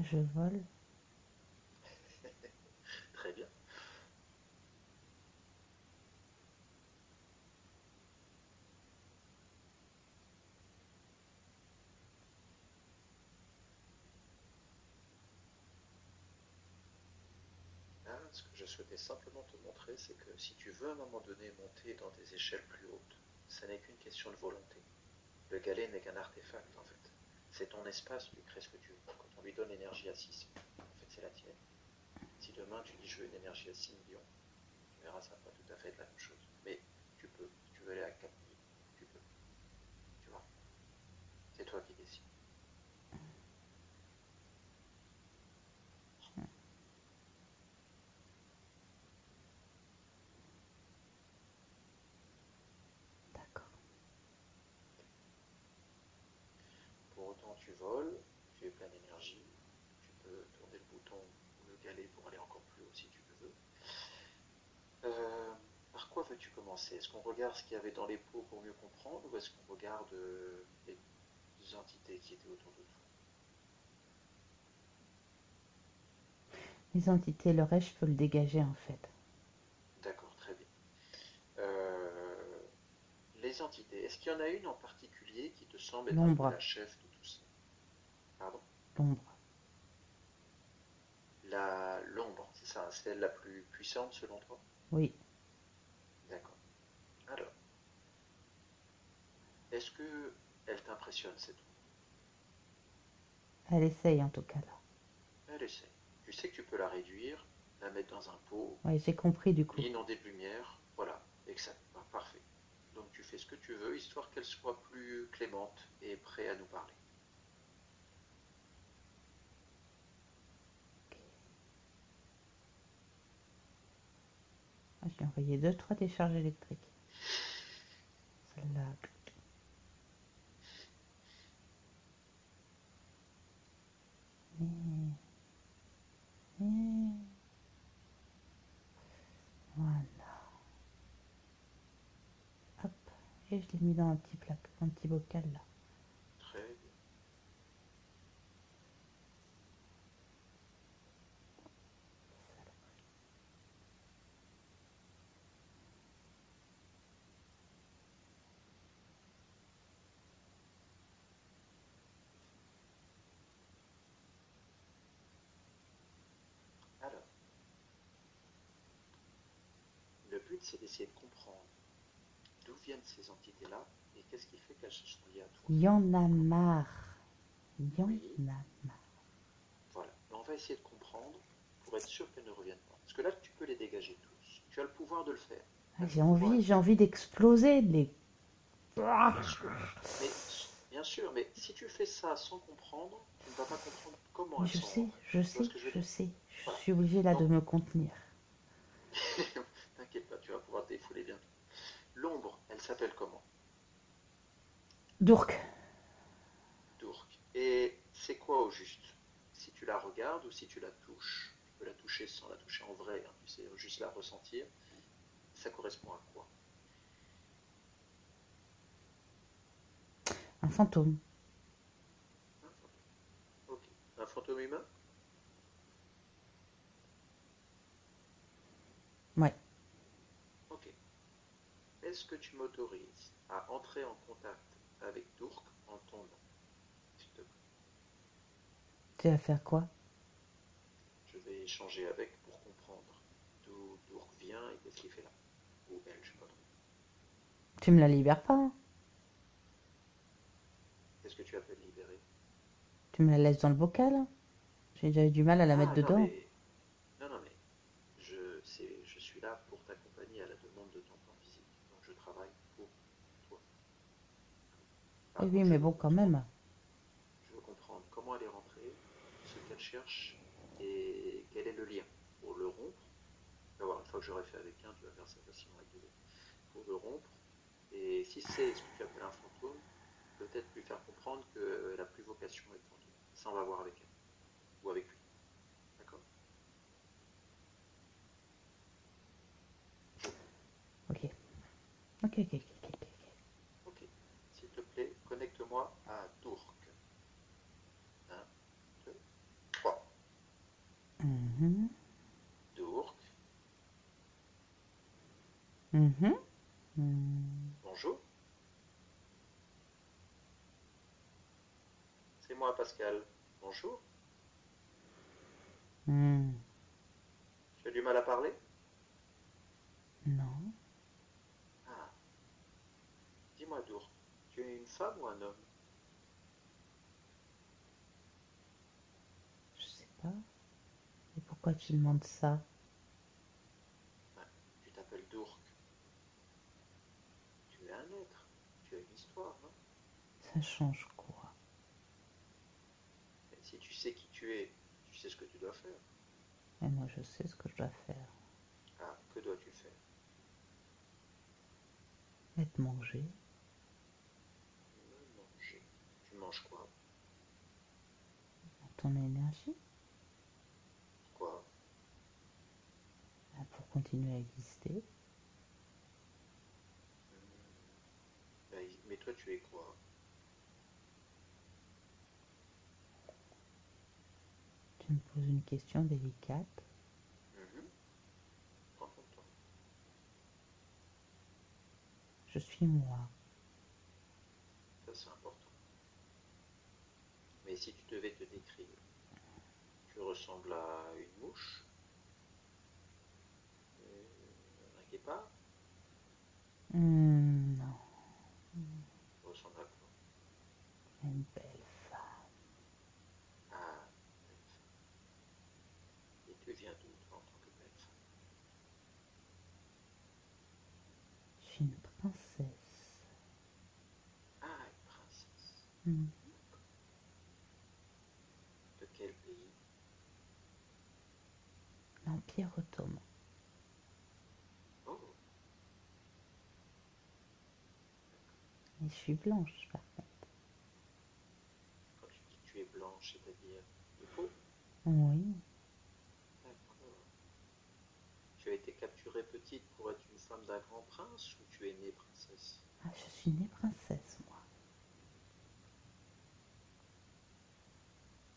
Je vole. Très bien. Là, ce que je souhaitais simplement te montrer, c'est que si tu veux à un moment donné monter dans des échelles plus hautes, ça n'est qu'une question de volonté. Le galet n'est qu'un artefact en fait. C'est ton espace, lui crée ce que tu veux. Quand on lui donne l'énergie à 600, en fait c'est la tienne. Si demain tu dis je veux une énergie à 6 millions, tu verras ça pas tout à fait être la même chose. Mais tu peux, si tu veux aller à 4000, tu peux. Tu vois, c'est toi qui décides. D'accord. Pour autant tu voles, tu es plein d'énergie, tu peux tourner le bouton ou le galet pour aller encore plus haut si tu le veux. Par quoi veux-tu commencer? Est-ce qu'on regarde ce qu'il y avait dans les pots pour mieux comprendre ou est-ce qu'on regarde les entités qui étaient autour de toi? Les entités, le reste, je peux le dégager en fait. D'accord, très bien. Les entités, est-ce qu'il y en a une en particulier qui te semble être un peu L'ombre, la chef de tout ça? Pardon? l'ombre. L'ombre, c'est ça, c'est elle la plus puissante selon toi? Oui, D'accord. Alors, est-ce que elle t'impressionne cette ombre? elle essaye en tout cas là. Elle essaie. Tu sais que tu peux la réduire, la mettre dans un pot, Oui, j'ai compris du coup. l'inonder de lumière, voilà, exact, parfait. Donc tu fais ce que tu veux, histoire qu'elle soit plus clémente et prête à nous parler. Ah, je lui ai envoyé 2-3 décharges électriques. Celle-là. Voilà. Hop. Et je l'ai mis dans un petit bocal là. Très bien. Alors, le but c'est d'essayer de comprendre d'où viennent ces entités-là et qu'est-ce qui fait qu'elles se sont liées à toi. Il y en a marre. Il y en Oui. a marre. Voilà. Mais on va essayer de comprendre pour être sûr qu'elles ne reviennent pas. Parce que là, tu peux les dégager tous. Tu as le pouvoir de le faire. Ah, j'ai envie d'exploser de les. Bien sûr. Mais, bien sûr, mais si tu fais ça sans comprendre, tu ne vas pas comprendre comment elles Je sont sais, rentrées. je Tu vois sais, ce que je veux je dire? sais. Je Voilà. suis obligée là de Donc, me contenir. t'inquiète pas, tu vas pouvoir te défouler bientôt. L'ombre, elle s'appelle comment? Dourk. Dourk. Et c'est quoi au juste? Si tu la regardes ou si tu la touches, tu peux la toucher sans la toucher en vrai, hein, tu sais, juste la ressentir, ça correspond à quoi? Un fantôme. Un fantôme. Ok. Un fantôme humain? Ouais. Ok. Est-ce que tu m'autorises à entrer en contact avec Dourk en ton nom, s'il te plaît? Tu vas faire quoi? Je vais échanger avec pour comprendre d'où Dourk vient et qu'est-ce qu'il fait là. Ou elle, je sais pas trop. Tu me la libères pas, hein? Qu'est-ce que tu appelles libérer? Tu me la laisses dans le bocal, hein? J'ai déjà eu du mal à la mettre Ah non dedans. mais non non mais je suis là pour t'accompagner à la demande de ton plan physique. Donc je travaille pour toi. Par Oui, oui, contre, mais bon, quand même. je veux comprendre comment elle est rentrée, ce qu'elle cherche et quel est le lien. Pour le rompre, tu vas voir, une fois que j'aurai fait avec un, tu vas faire ça facilement avec deux autres. Pour le rompre, et si c'est ce que tu appelles un fantôme, peut-être lui faire comprendre qu'elle n'a plus vocation à être fantôme. Ça, on va voir avec elle. Ou avec lui. D'accord? Je compte. Ok. Ok, ok, ok, ok, ok. Ok. S'il te plaît, connecte-moi à Dourk. 1, 2, 3. Mhm, Dourk, mhm, mhm. bonjour. C'est moi, Pascal. Bonjour. Hmm. Tu as du mal à parler? Non, Ah. Dis-moi, Dourk, tu es une femme ou un homme? je sais pas. Et pourquoi Tu tu sais pas. demandes ça? Ah, tu t'appelles Dourk. Tu es un être. Tu as une histoire, non? Ça change quoi? Et si tu sais qui tu es, tu sais ce que tu dois faire. Et moi, je sais ce que je dois faire. Ah, que dois-tu faire? Être mangé. Manger. Tu manges quoi? Ton énergie. Quoi? Pour continuer à exister. Mais toi, tu es quoi? Tu me poses une question délicate. je suis moi. Ça, c'est important. Mais si tu devais te décrire, tu ressembles à une mouche, un guépard, Non, tu ressembles à quoi? une belle femme. Ah, belle femme. Et tu viens d'où, toi, en tant que belle femme? Je suis une princesse. Ah, une princesse. Hmm. De quel pays? L'Empire ottoman. Oh, Et je suis blanche, par contre. quand tu dis que tu es blanche, c'est-à-dire de peau? Oui. D'accord. Tu as été capturée petite pour être une femme d'un grand prince ou tu es née princesse? Ah, je suis née princesse, moi.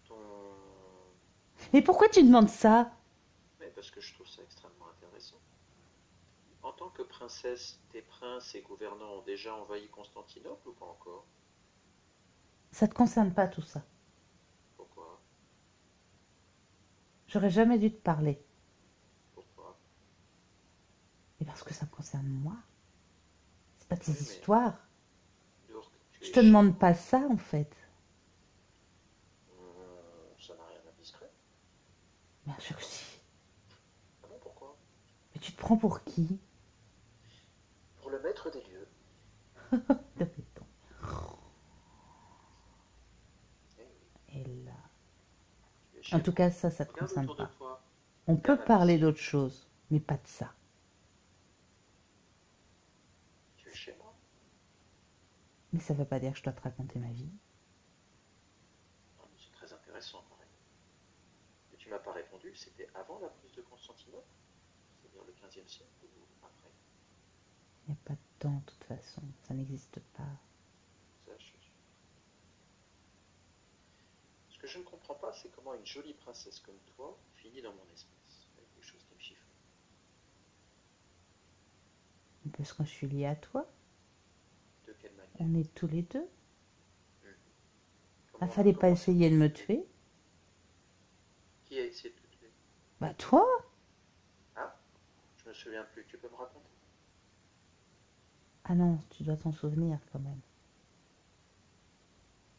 Ton... Mais pourquoi tu demandes ça? Mais parce que je trouve ça extrêmement intéressant. En tant que princesse, tes princes et gouvernants ont déjà envahi Constantinople ou pas encore? Ça te concerne pas tout ça. Pourquoi? J'aurais jamais dû te parler. Pourquoi? Mais parce que ça me concerne moi. C'est pas tes Oui, mais histoires. Nourk, tu Je es te chez demande moi. pas ça, en fait. Ça n'a rien d'indiscret. Bien sûr que si. Ah bon, pourquoi? Mais tu te prends pour qui? Pour le maître des lieux. De béton. Eh oui, Et là. tu es En chez tout moi. cas, ça te Regarde concerne autour de pas. toi. On peut Regarde la parler piscine. d'autre chose, mais pas de ça. Tu es chez moi. Mais ça veut pas dire que je dois te raconter ma vie. Non, mais c'est très intéressant quand même. Mais tu m'as pas répondu, c'était avant la prise de Constantinople? C'est-à-dire le 15e siècle ou après? Il n'y a pas de temps, de toute façon. Ça n'existe pas. Ça, Ce que je ne comprends pas, c'est comment une jolie princesse comme toi finit dans mon espèce, avec des choses qui me chiffrent. Parce que je suis liée à toi. De quelle manière? On est tous les deux. Comment, Fallait pas comment essayer de me tuer. Qui a essayé de te tuer? Bah toi. Ah, je me souviens plus, tu peux me raconter? Ah non, tu dois t'en souvenir quand même.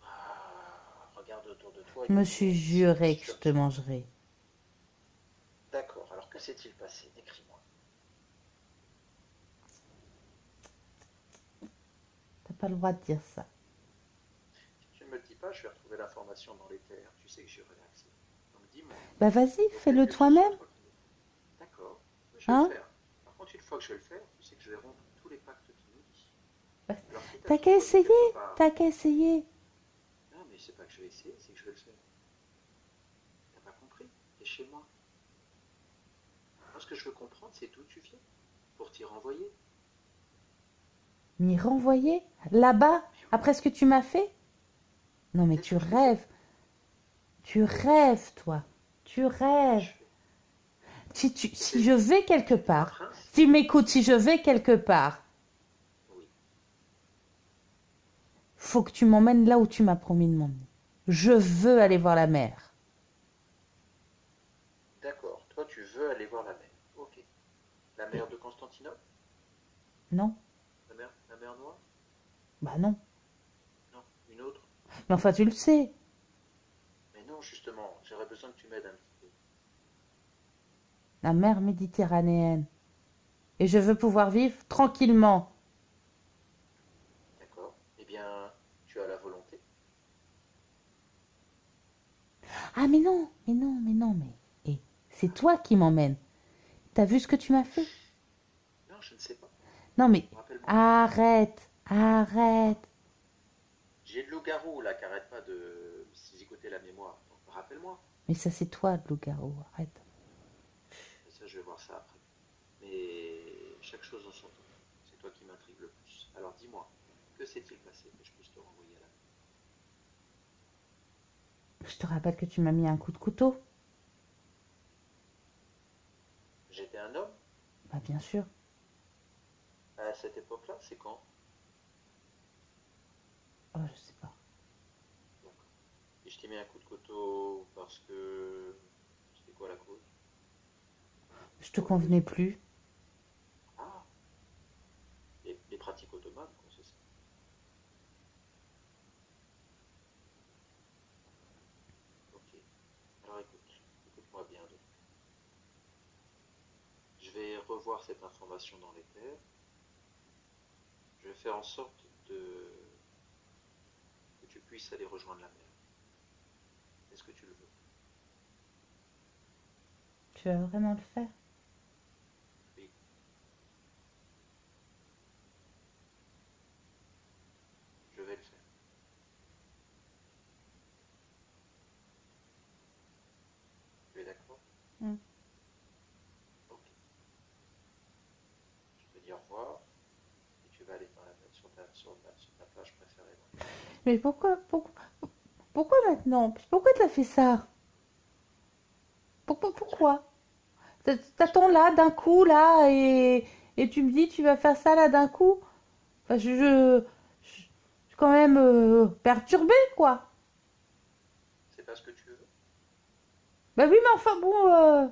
Ah, regarde autour de toi, Je il y a me du suis monde. juré que je Sûr. te mangerais. D'accord, alors que s'est-il passé? Décris-moi. T'as pas le droit de dire ça. Si tu ne me le dis pas, je vais retrouver l'information dans les terres. Tu sais que j'y aurai accès. Donc dis-moi. Bah vas-y, Faut fais-le que ce soit toi-même. toi qui me- D'accord, je vais Hein? le faire. Par contre, une fois que je vais le faire, tu sais que je vais rompre tous les pactes qui nous lient. Bah, Alors quitte à T'as te qu'à renvoyer essayer. quelque part. T'as qu'à essayer. Non, mais c'est pas que je vais essayer, c'est que je vais le faire. T'as pas compris? T'es chez moi. Moi, ce que je veux comprendre, c'est d'où tu viens. Pour t'y renvoyer. M'y renvoyer? Là-bas? Après ce que tu m'as fait? Non mais Qu'est-ce tu que je t'ai fait? rêves. Tu rêves, toi. Tu rêves. Je fais. Si je vais quelque Un part, prince? si m'écoute, si je vais quelque part, Oui. faut que tu m'emmènes là où tu m'as promis de m'emmener. Je veux aller voir la mer. D'accord. Toi, tu veux aller voir la mer. Ok. La mer de Constantinople? Non? La mer Noire? Bah non. Non. Une autre? Mais enfin, tu le sais. Mais non, justement, j'aurais besoin que tu m'aides un petit peu. La mer Méditerranéenne. Et je veux pouvoir vivre tranquillement. D'accord. Eh bien, tu as la volonté. Ah mais non, mais non, mais non, mais... Et c'est toi qui m'emmènes. T'as vu ce que tu m'as fait? Non, je ne sais pas. Non mais... Rappelle-moi. Arrête, arrête. J'ai le loup-garou là qui arrête pas de zigoter la mémoire. Donc, rappelle-moi. Mais ça c'est toi, le loup-garou, arrête. Et ça, je vais voir ça après. Mais chaque chose en son temps. C'est toi qui m'intrigue le plus. Alors dis-moi, que s'est-il passé que je puisse te renvoyer à la mer? Je te rappelle que tu m'as mis un coup de couteau. J'étais un homme? Bah bien sûr. Ah, cette époque-là, c'est quand? Oh, je sais pas. D'accord. Et je t'ai mis un coup de couteau parce que... C'était quoi la cause? Je te convenais plus. Ah, les pratiques ottomanes, quoi, c'est ça. Ok. Alors écoute-moi bien. Donc. Je vais revoir cette information dans les terres. Je vais faire en sorte que tu puisses aller rejoindre la mer. Est-ce que tu le veux? Tu vas vraiment le faire? Oui. Je vais le faire. Tu es d'accord? Mm. Ok. Je te dis au revoir et tu vas aller sur ta plage préférée. Mais pourquoi maintenant? Pourquoi t'as fait ça? Pourquoi? T'attends là d'un coup là et tu me dis tu vas faire ça là d'un coup? Enfin, je suis quand même perturbée quoi. C'est pas ce que tu veux? Bah oui, mais enfin bon,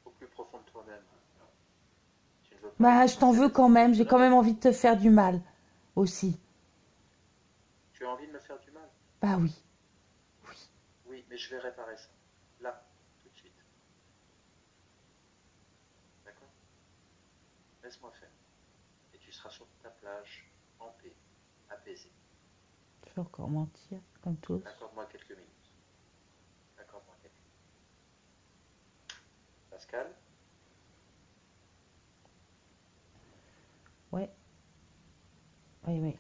Au plus profond de toi-même. Tu ne veux pas bah être je t'en veux princesse quand et même. J'ai cela quand ne... même envie de te faire du mal aussi. Tu as envie de me faire du mal? Bah oui. Oui, mais je vais réparer ça. Là, tout de suite. D'accord? Laisse-moi faire. Et tu seras sur ta plage, en paix, apaisé. Je vais encore mentir comme tous. Accorde-moi quelques minutes. Accorde-moi quelques minutes. Pascal, Ouais, oui.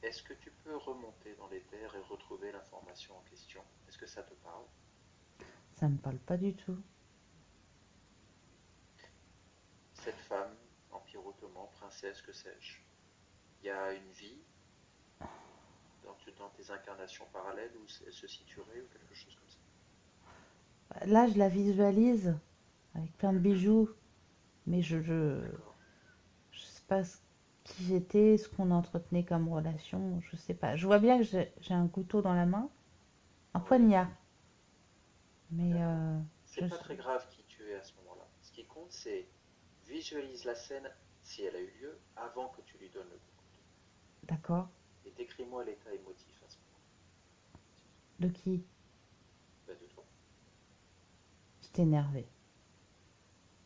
est-ce que tu peux remonter dans les terres et retrouver l'information en question? Est-ce que ça te parle? Ça me parle pas du tout. Cette femme, Empire ottoman, princesse, que sais-je, il y a une vie dans tes incarnations parallèles où elle se situerait ou quelque chose comme ça? Là, je la visualise avec plein de bijoux, mais D'accord. je sais pas qui j'étais, ce qu'on entretenait comme relation, je sais pas. Je vois bien que j'ai un couteau dans la main, un Oui, poignard, mais d'accord. je C'est pas très grave qui tu es à ce moment-là. Ce qui compte, c'est visualise la scène, si elle a eu lieu, avant que tu lui donnes le coup de couteau. d'accord. Et décris-moi l'état émotif à ce moment-là. De qui? Bah, de toi. J'étais énervée.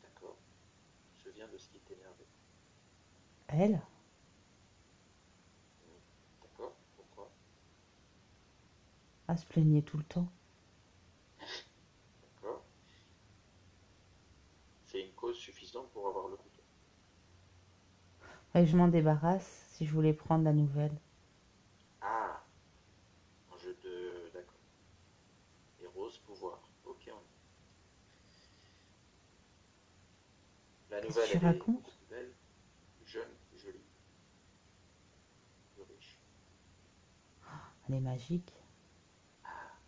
D'accord. Je me souviens de ce qui t'énervait. Elle? D'accord. Pourquoi? Elle se plaignait tout le temps. D'accord. C'est une cause suffisante pour avoir le couteau. Et je m'en débarrasse si je voulais prendre la nouvelle. Ah, un jeu de... D'accord. Et rose, pouvoir. Ok, on... La Qu'est-ce que nouvelle, tu elle est beaucoup racontes? plus belle, plus jeune, plus jolie, plus riche. Elle est magique. Ah,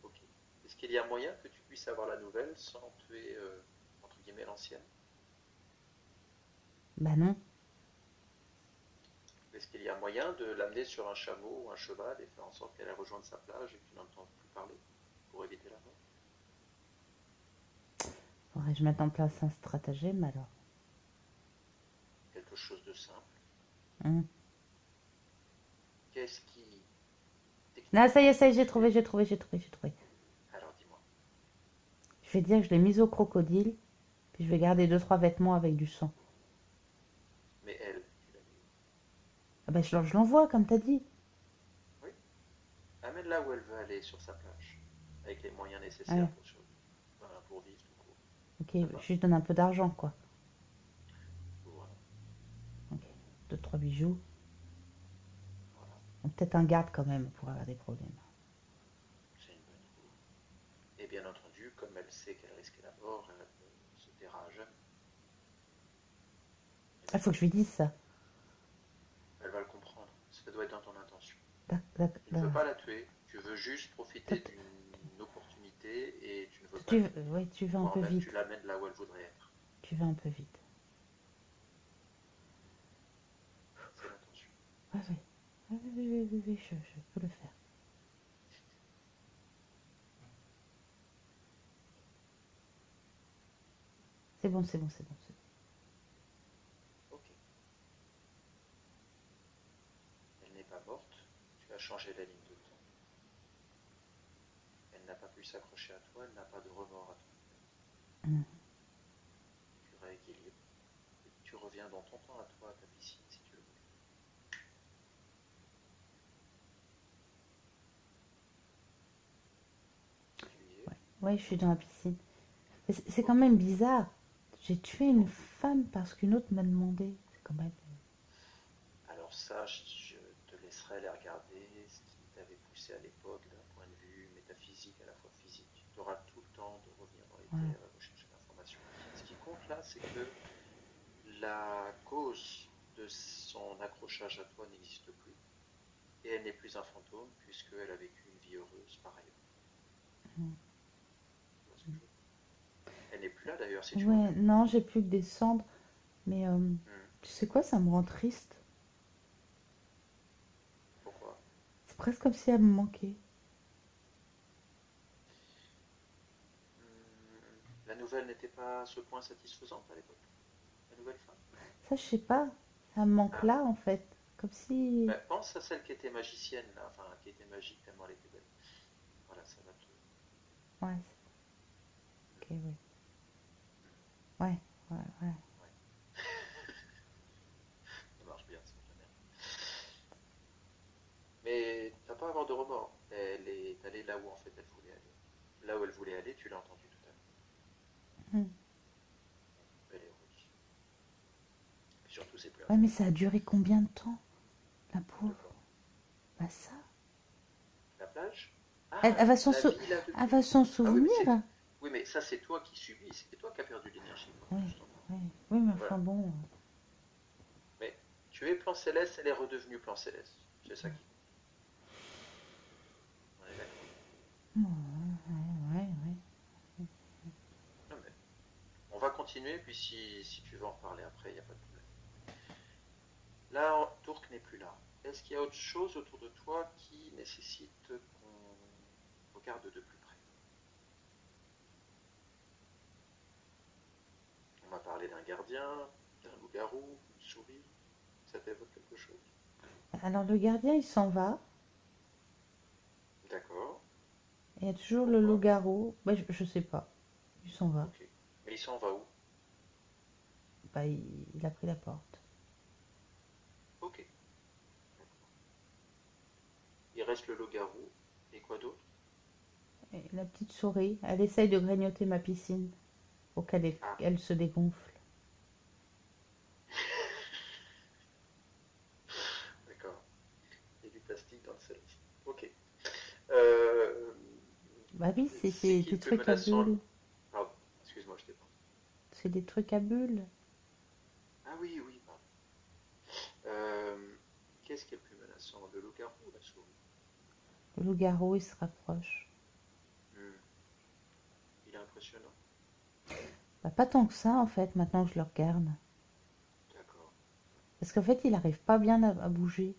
ok. Est-ce qu'il y a moyen que tu puisses avoir la nouvelle sans tuer, entre guillemets, l'ancienne? Bah non. Est-ce qu'il y a moyen de l'amener sur un chameau ou un cheval et faire en sorte qu'elle rejoigne sa plage et que tu n'entends plus parler pour éviter la mort? Faudrait que je mette en place un stratagème alors. Quelque chose de simple. Hum. Qu'est-ce qui, Non, techniquement, ça y est, qu'est-ce j'ai qui... trouvé, j'ai trouvé, j'ai trouvé, j'ai trouvé. Alors dis-moi. Je vais dire que je l'ai mise au crocodile, puis je vais garder deux, trois vêtements avec du sang. Mais elle, tu l'as mis. Ah bah je l'envoie comme t'as dit. Oui. Amène là où elle veut aller sur sa plage, avec les moyens Ouais, nécessaires pour survivre. Voilà, pour vivre tout court. ok, Ça te va? je lui donne un peu d'argent quoi. Voilà. Ok, deux, trois bijoux. Voilà. Peut-être un garde quand même pour avoir des problèmes. C'est une bonne idée. Et bien entendu, comme elle sait qu'elle risque la mort, elle ne se taira à jamais. Ah, faut que je lui dise ça. Elle va le comprendre. Ça doit être dans ton intention. Tu ne veux D'accord. pas la tuer, tu veux juste profiter d'une opportunité et tu ne veux pas Tu, la tuer. ouais, tu vas un Voire peu même tu vite. l'amènes là où elle voudrait être. Tu vas un peu vite. C'est l'intention. Ouais, ouais. Ouais, oui, je peux le faire. C'est bon, c'est bon, c'est bon. Ok. Elle n'est pas morte. Tu as changé la ligne de temps. Elle n'a pas pu s'accrocher à toi. Elle n'a pas de remords à toi. Mm. Tu rééquilibres. Et tu reviens dans ton temps à toi, à ta piscine, si tu le veux. Tu y es. Ouais, je suis dans la piscine. C'est quand même bizarre. J'ai tué une femme parce qu'une autre m'a demandé. C'est quand même... Alors ça, je te laisserai les regarder, ce qui t'avait poussé à l'époque d'un point de vue métaphysique à la fois physique. Tu auras tout le temps de revenir dans les Ouais. terres et rechercher l'information. Ce qui compte là, c'est que la cause de son accrochage à toi n'existe plus. Et elle n'est plus un fantôme puisqu'elle a vécu une vie heureuse par ailleurs. Mm. Tu vois ce que je veux dire? Elle n'est plus là d'ailleurs si tu Ouais, reviens. non, j'ai plus que des cendres. Mais Hmm. tu sais quoi, ça me rend triste. Pourquoi? C'est presque comme si elle me manquait. La nouvelle n'était pas à ce point satisfaisante à l'époque. La nouvelle femme. Ça, je sais pas. Ça me manque Ah. là, en fait. Comme si... Ben, pense à celle qui était magicienne, là, enfin qui était magique tellement elle était belle. Voilà, ça va te. Ouais, ok, oui. Ouais, ouais, ouais. Ouais. Ça marche bien, ça, j'aime bien. Mais t'as pas à avoir de remords. Elle est allée là où en fait elle voulait aller. Là où elle voulait aller, tu l'as entendu tout à l'heure. Mm. Elle est heureuse. Et surtout, c'est plus Ouais, mais important. ça a duré combien de temps, la De pauvre? quoi? Bah ça. La plage? Elle Ah, va s'en la vie là elle depuis. va s'en Ah oui, mais souvenir. oui, mais ça c'est toi qui subis, c'est toi qui as perdu de l'énergie, moi, Ouais, justement. ouais. Oui, mais enfin Voilà. bon. Mais tu es plan céleste, elle est redevenue plan céleste. C'est ça qui compte. On est d'accord. Ouais, ouais, ouais. Non, mais on va continuer, puis si tu veux en reparler après, il n'y a pas de problème. Là, Tourk n'est plus là. Est-ce qu'il y a autre chose autour de toi qui nécessite qu'on regarde de plus près? On m'a parlé d'un gardien, d'un loup-garou, une souris. Ça t'évoque quelque chose? Alors le gardien, il s'en va. D'accord. Et il y a toujours le Pourquoi? loup-garou. Bah, je sais pas. Il s'en va. Ok. Mais il s'en va où? Bah, il a pris la porte. Ok. D'accord. Il reste le loup-garou. Et quoi d'autre? Et la petite souris, elle essaye de grignoter ma piscine pour Ah, elle se dégonfle. d'accord. Il y a du plastique dans le céleste. Ok. Euh, Bah oui, c'est c'est qui des le plus trucs à menaçant? bulles. Pardon, excuse-moi, je t'ai pas. C'est des trucs à bulles. Ah oui, oui, pardon. Euh, Qu'est-ce qui est le plus menaçant, le loup-garou ou la souris? Le loup-garou, il se rapproche. Hmm, il est impressionnant. Bah, pas tant que ça, en fait, maintenant que je le regarde. D'accord. Parce qu'en fait, il arrive pas bien à bouger.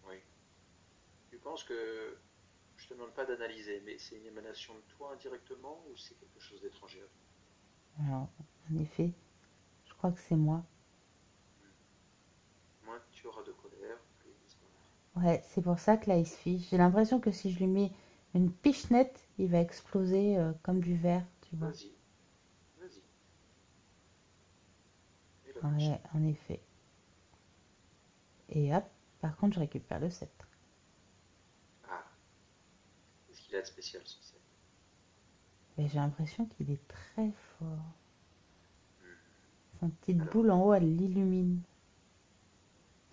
Oui. Tu penses que je te demande pas d'analyser, mais c'est une émanation de toi indirectement ou c'est quelque chose d'étranger à toi? Alors, en effet, je crois que c'est moi. Moins tu auras de colère, plus il disparaîtra. Ouais, c'est pour ça que là, il se fiche. J'ai l'impression que si je lui mets une pichenette, il va exploser comme du verre, tu vois. Vas-y, vas-y. Et la Ouais, prochaine. en effet. Et hop, par contre, je récupère le sceptre. Ah, qu'est-ce qu'il a de spécial ce set? Mais j'ai l'impression qu'il est très fort. Hmm. Sa petite Alors, boule en haut, elle l'illumine.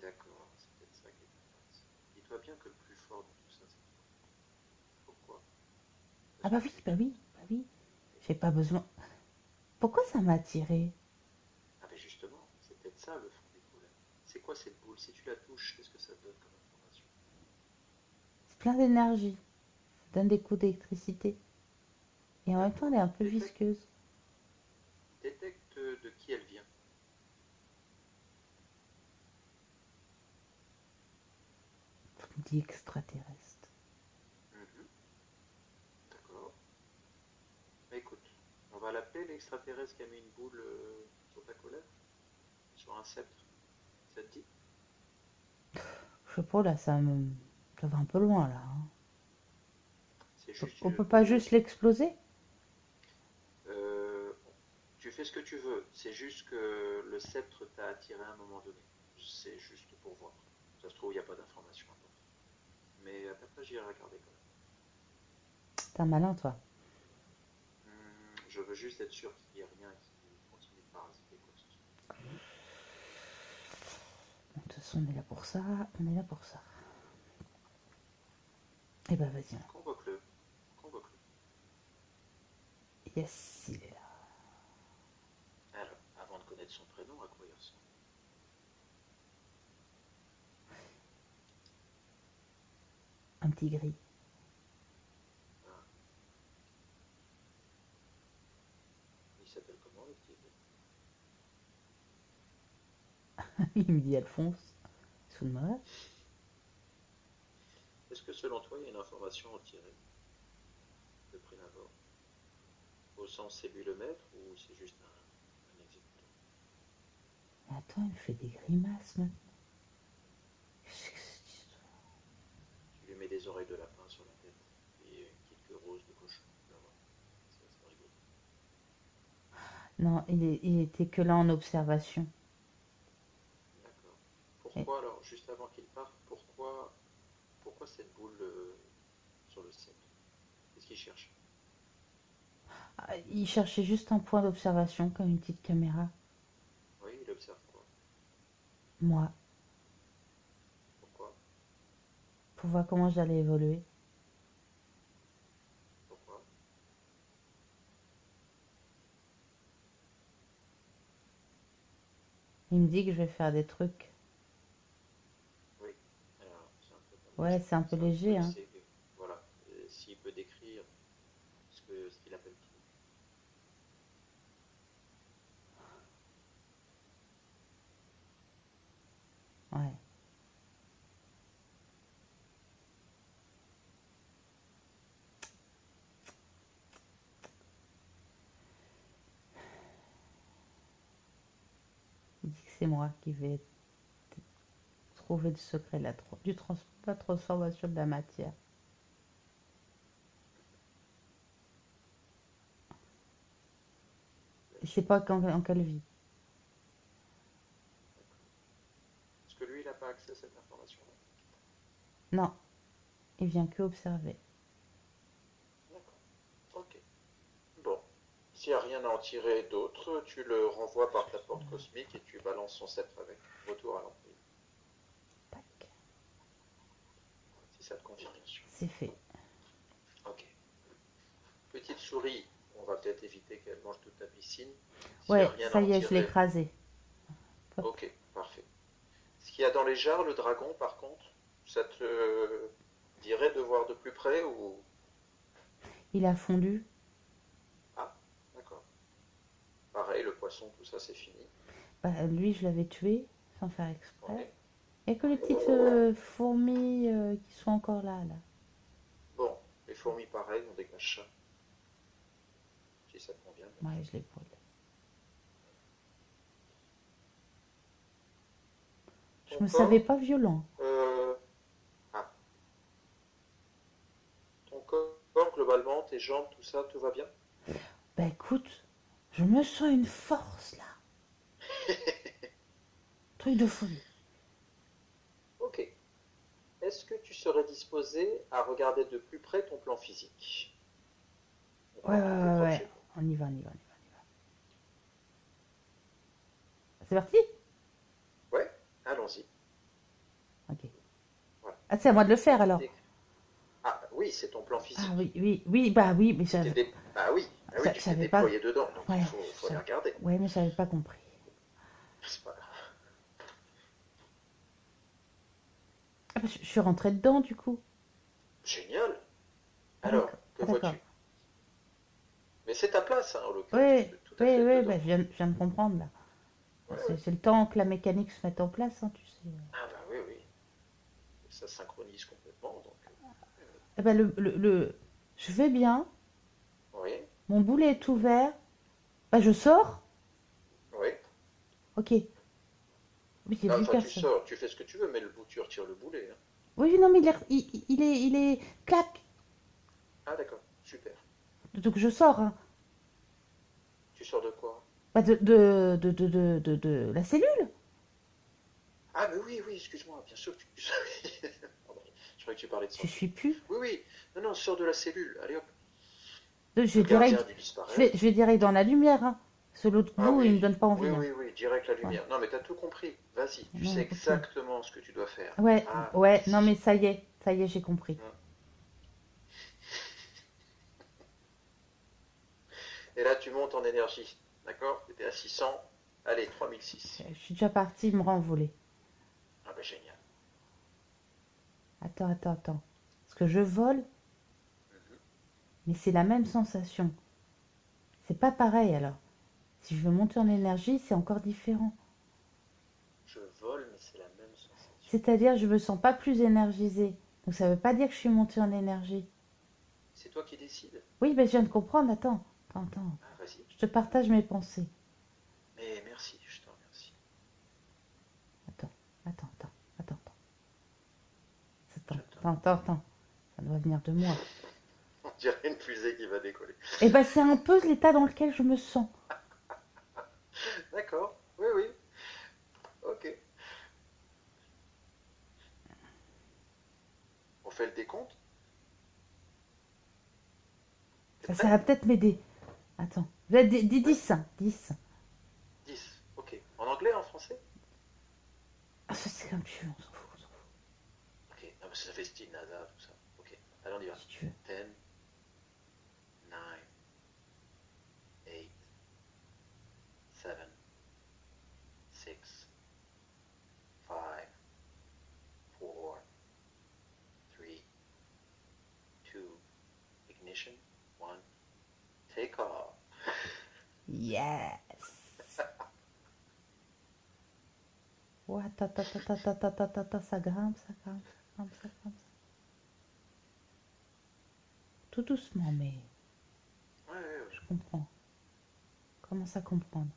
d'accord, c'est peut-être ça qui est intéressant. Dis-toi bien que le plus fort dans tout ça, c'est toi. Pourquoi? Ah Parce bah que oui, tu es bah tout. oui, bah oui. J'ai pas besoin. Pourquoi ça m'a attiré? Ah ben justement, c'est peut-être ça le fond des problèmes. C'est quoi cette boule? Si tu la touches, qu'est-ce que ça te donne comme information? C'est plein d'énergie. Ça donne des coups d'électricité. Et en même temps, elle D'accord. est un peu visqueuse. Détecte dit extraterrestre. D'accord. Mais écoute, on va l'appeler l'extraterrestre qui a mis une boule sur ta colère, sur un sceptre. Ça te dit? Je sais pas, là, ça va un peu loin, là. Hein. C'est juste. On peut pas juste l'exploser? Euh, Tu fais ce que tu veux. C'est juste que le sceptre t'a attiré à un moment donné. C'est juste pour voir. Ça se trouve, il n'y a pas d'informations importantes. Mais après, j'irai regarder quand même. T'es un malin, toi. Je veux juste être sûr qu'il n'y ait rien qui continue de parasiter quoi que ce soit. De toute façon, on est là pour ça. On est là pour ça. Eh ben, vas-y. Convoque-le. Convoque-le. Yes, il est là. Alors, avant de connaître son prénom, à quoi il ressemble? Un petit gris. Ah. Il s'appelle comment le petit gars? Il me dit Alphonse. Sous le mal. Est-ce que selon toi, il y a une information à en tirer de prime abord? Au sens c'est lui le maître ou c'est juste un exécutant? Mais attends, il fait des grimaces maintenant. Qu'est-ce que c'est cette histoire? Tu lui mets des oreilles de lapin sur la tête et une petite queue rose de cochon. Tu vas voir. C'est rigolo. Non, il était que là en observation. D'accord. Et- Pourquoi alors, juste avant qu'il parte, pourquoi cette boule sur le sceptre? Qu'est-ce qu'il cherche? Ah, il cherchait juste un point d'observation, comme une petite caméra. Oui, il observe quoi? Moi, Pourquoi? pour voir comment j'allais évoluer. Pourquoi? Il me dit que je vais faire des trucs. Oui. Alors, c'est un peu Ouais, c'est un peu léger, hein. Voilà. S'il peut décrire ce qu'il appelle truc. Ouais. Il dit que c'est moi qui vais trouver le secret de la transformation de la matière. Il sait pas en quelle vie. Est-ce que lui, il n'a pas accès à cette information-là? Non, il vient que observer. D'accord. Ok. Bon. S'il n'y a rien à en tirer d'autre, tu le renvoies par ta porte cosmique et tu balances son sceptre avec. Retour à l'emprise. Tac, Si ça te convient, bien sûr. c'est fait. Ok. Petite souris, on va peut-être éviter qu'elle mange toute ta piscine. S'il n'y Ouais, a rien à ça en y est, je l'ai tirer. écrasé. Hop. Ok, parfait. Ce qu'il y a dans les jarres, le dragon, par contre, ça te dirait de voir de plus près ou... Il a fondu. Ah, d'accord. Pareil, le poisson, tout ça, c'est fini. Bah, lui, je l'avais tué sans faire exprès. Ouais. Il n'y a que les petites fourmis qui sont encore là. Bon, les fourmis, pareil, on dégage ça. Si ça te convient, bien Ouais, sûr. je les brûle. Je Ton me savais corps, pas violent. ah, ton corps, globalement, tes jambes, tout ça, tout va bien? Bah écoute, je me sens une force là. Truc de folie. Ok. Est-ce que tu serais disposé à regarder de plus près ton plan physique? On Ouais, part ouais, du plus ouais, proche ouais. chez toi. On y va, on y va, on y va, on y va. C'est parti? Ouais, allons-y. Ok. Voilà. Ah, c'est à moi de le faire Peux-tu alors. décrire? Ah, oui, c'est ton plan Ah physique. oui, oui, oui, bah oui, mais Ah oui, ah oui, tu t'es j'avais pas. déployé dedans, donc Ouais, il faut les regarder. ouais, mais j'avais pas compris. C'est pas grave. Ah, bah, je suis rentrée dedans du coup. Génial. Ah Alors, d'accord, que ah, d'accord. vois-tu? Mais c'est ta place, hein, en l'occurrence. Tu Ouais, peux tout à ouais, fait être ouais, dedans. bah, je viens de comprendre là. Ouais, C'est ouais. c'est le temps que la mécanique se mette en place, hein, tu sais. Ah bah oui, oui. ça synchronise complètement. Donc, Eh ben, je vais bien, oui, mon boulet est ouvert, bah, je sors. oui. Ok, oui, j'ai Non, vu enfin, tu personne. sors, tu fais ce que tu veux, mais le bout, tu retires le boulet, hein. Oui, oui, non, mais il est, clac. Ah, d'accord, super. Donc je sors, hein. Tu sors de quoi? Bah, de la cellule. Ah, mais oui, oui, excuse-moi, bien sûr que tu... Pardon, je croyais que tu parlais de Je sortir. suis plus. Oui, oui, non, non, sors de la cellule, allez hop. Je Le vais gardien a direct, dû disparaître. je vais direct dans la lumière, hein. Ce l'autre Ah bout, il me oui, donne pas oui, envie, hein. oui, oui, direct la Ouais. lumière. Non, mais t'as tout compris. Vas-y, tu sais Non, ok. exactement ce que tu dois faire. Ouais, Ah, ouais, non, mais vas-y. ça y est, j'ai compris. Hmm. Et là, tu montes en énergie. D'accord? Tu étais à 600. Allez, 3006. Je suis déjà partie, il me renvoler. Ah bah génial. Attends, attends, attends. Parce que je vole, Mhm. mais c'est la même sensation. C'est pas pareil alors. Si je veux monter en énergie, c'est encore différent. Je vole, mais c'est la même sensation. C'est-à-dire, je me sens pas plus énergisée. Donc ça veut pas dire que je suis montée en énergie. C'est toi qui décides. Oui, ben je viens de comprendre. Attends, attends, attends. Ah, vas-y. Je te partage mes pensées. Mais merci, je te remercie. Attends, attends, attends, attends, attends, J'attends. attends, attends, attends. Ça doit venir de moi. On dirait une fusée qui va décoller. Eh ben, c'est un peu l'état dans lequel je me sens. D'accord. Oui, oui. Ok. On fait le décompte? T'es Ça va prêt? peut-être m'aider. Attends. 10, 10. 10. Ok. En anglais, en français? Ah, ça c'est comme tu veux, on s'en fout, on s'en fout. Ok. Non, parce que ça fait style NASA, tout ça. Ok. Allez, on y va. Si tu veux. 10, 9, 8, 7, 6, 5, 4, 3, 2, ignition, 1, take off. Yes. Ouais, attends, attends, attends, attends, attends, attends, attends, ça grimpe, ça grimpe, ça grimpe, ça grimpe. Tout doucement, mais Ouais, ouais, ouais. je comprends. Commence à comprendre.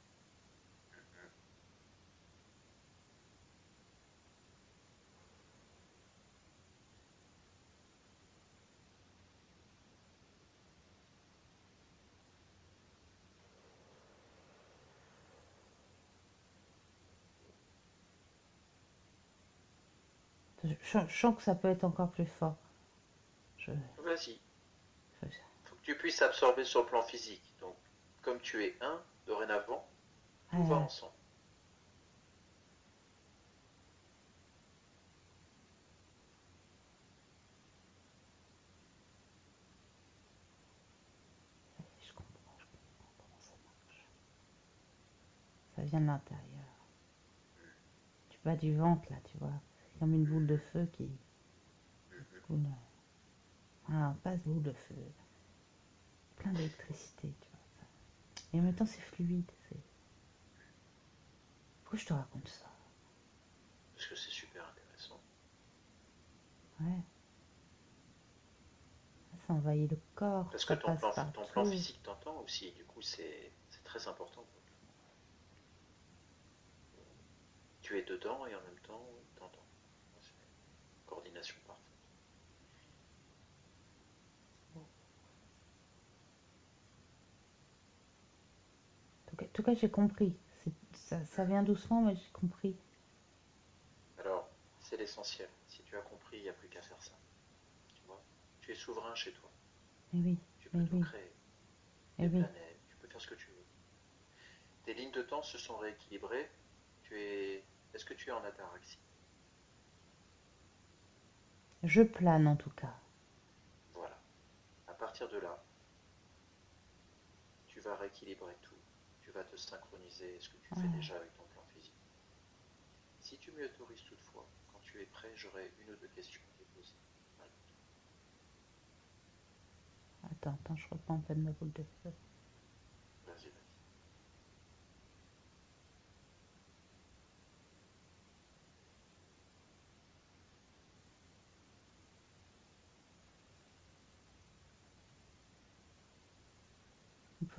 Je sens que ça peut être encore plus fort. Je, Vas-y. je- Faut que tu puisses absorber sur le plan physique. Donc, comme tu es un, dorénavant, tout va ouais, ensemble. je comprends comment ça marche. Ça vient de l'intérieur. Tu bats du ventre, là, tu vois. C'est comme une boule de feu qui coule. Ah, pas de boule de feu. Plein d'électricité, tu vois. Et en même temps, c'est fluide. Pourquoi je te raconte ça? Parce que c'est super intéressant. Ouais. Ça envahit le corps, Parce que ça passe ton plan partout. physique t'entend aussi. Du coup, c'est très important pour toi. Tu es dedans et en même temps, t'entends. C'est une coordination parfaite. En tout cas, j'ai compris. Ça vient doucement, mais j'ai compris. Alors, c'est l'essentiel. Si tu as compris, il n'y a plus qu'à faire ça. Tu vois, tu es souverain chez toi. Mais oui, Tu peux mais tout oui, créer. mais Des oui. planètes, tu peux faire ce que tu veux. Tes lignes de temps se sont rééquilibrées. Est-ce que tu es en ataraxie? Je plane en tout cas. Voilà. À partir de là, tu vas rééquilibrer tout. Tu vas te synchroniser, ce que tu fais Ouais. déjà avec ton plan physique. Si tu m'y autorises toutefois, quand tu es prêt, j'aurai une ou deux questions à te poser. Attends, attends, je reprends un peu de ma boule de feu. Vas-y, vas-y.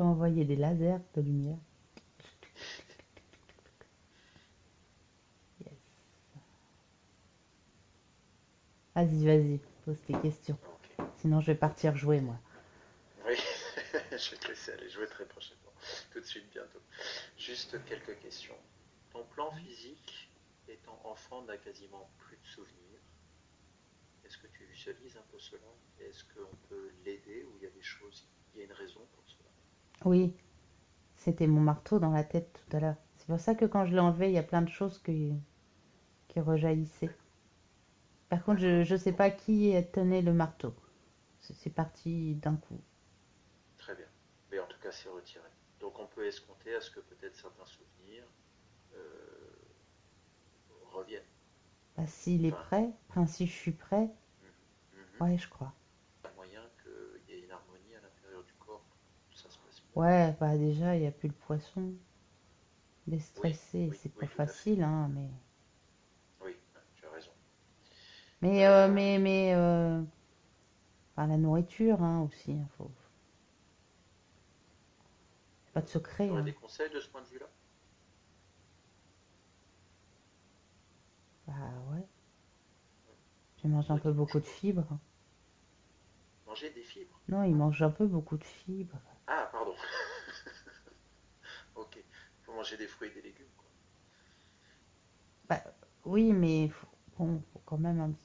peux envoyer des lasers de lumière. Yes. Vas-y, vas-y, pose tes questions. Ok. Sinon, je vais partir jouer, moi. Oui, je vais te laisser aller jouer très prochainement. Tout de suite, bientôt. Juste quelques questions. Ton plan physique, étant enfant, n'a quasiment plus de souvenirs. Est-ce que tu visualises un peu cela? Est-ce qu'on peut l'aider ou il y a des choses, il y a une raison pour cela? Oui, c'était mon marteau dans la tête tout à l'heure. C'est pour ça que quand je l'ai enlevé, il y a plein de choses qui rejaillissaient. Par contre, je ne sais pas qui tenait le marteau. C'est parti d'un coup. Très bien. Mais en tout cas, c'est retiré. Donc on peut escompter à ce que peut-être certains souvenirs euh, reviennent. Bah, s'il est Enfin, prêt, enfin, si je suis prêt, mhm. ouais, je crois. Il y a moyen qu'il y ait une harmonie à l'intérieur du corps pour que ça se passe mieux. Ouais, bah déjà, il n'y a plus le poisson. Oui, Déstressé, oui, c'est pas oui, tout à fait. facile, hein, mais... Oui, tu as raison. Mais, enfin, la nourriture, hein, aussi, hein, pas de Tu secret, aurais hein. des conseils de ce point de vue-là? Bah ouais, tu manges un Toi peu qui manges beaucoup de quoi? fibres. Manger des fibres? Non, il mange un peu beaucoup de fibres. Ah, pardon. Ok. Il faut manger des fruits et des légumes, quoi. Bah oui, mais bon, faut quand même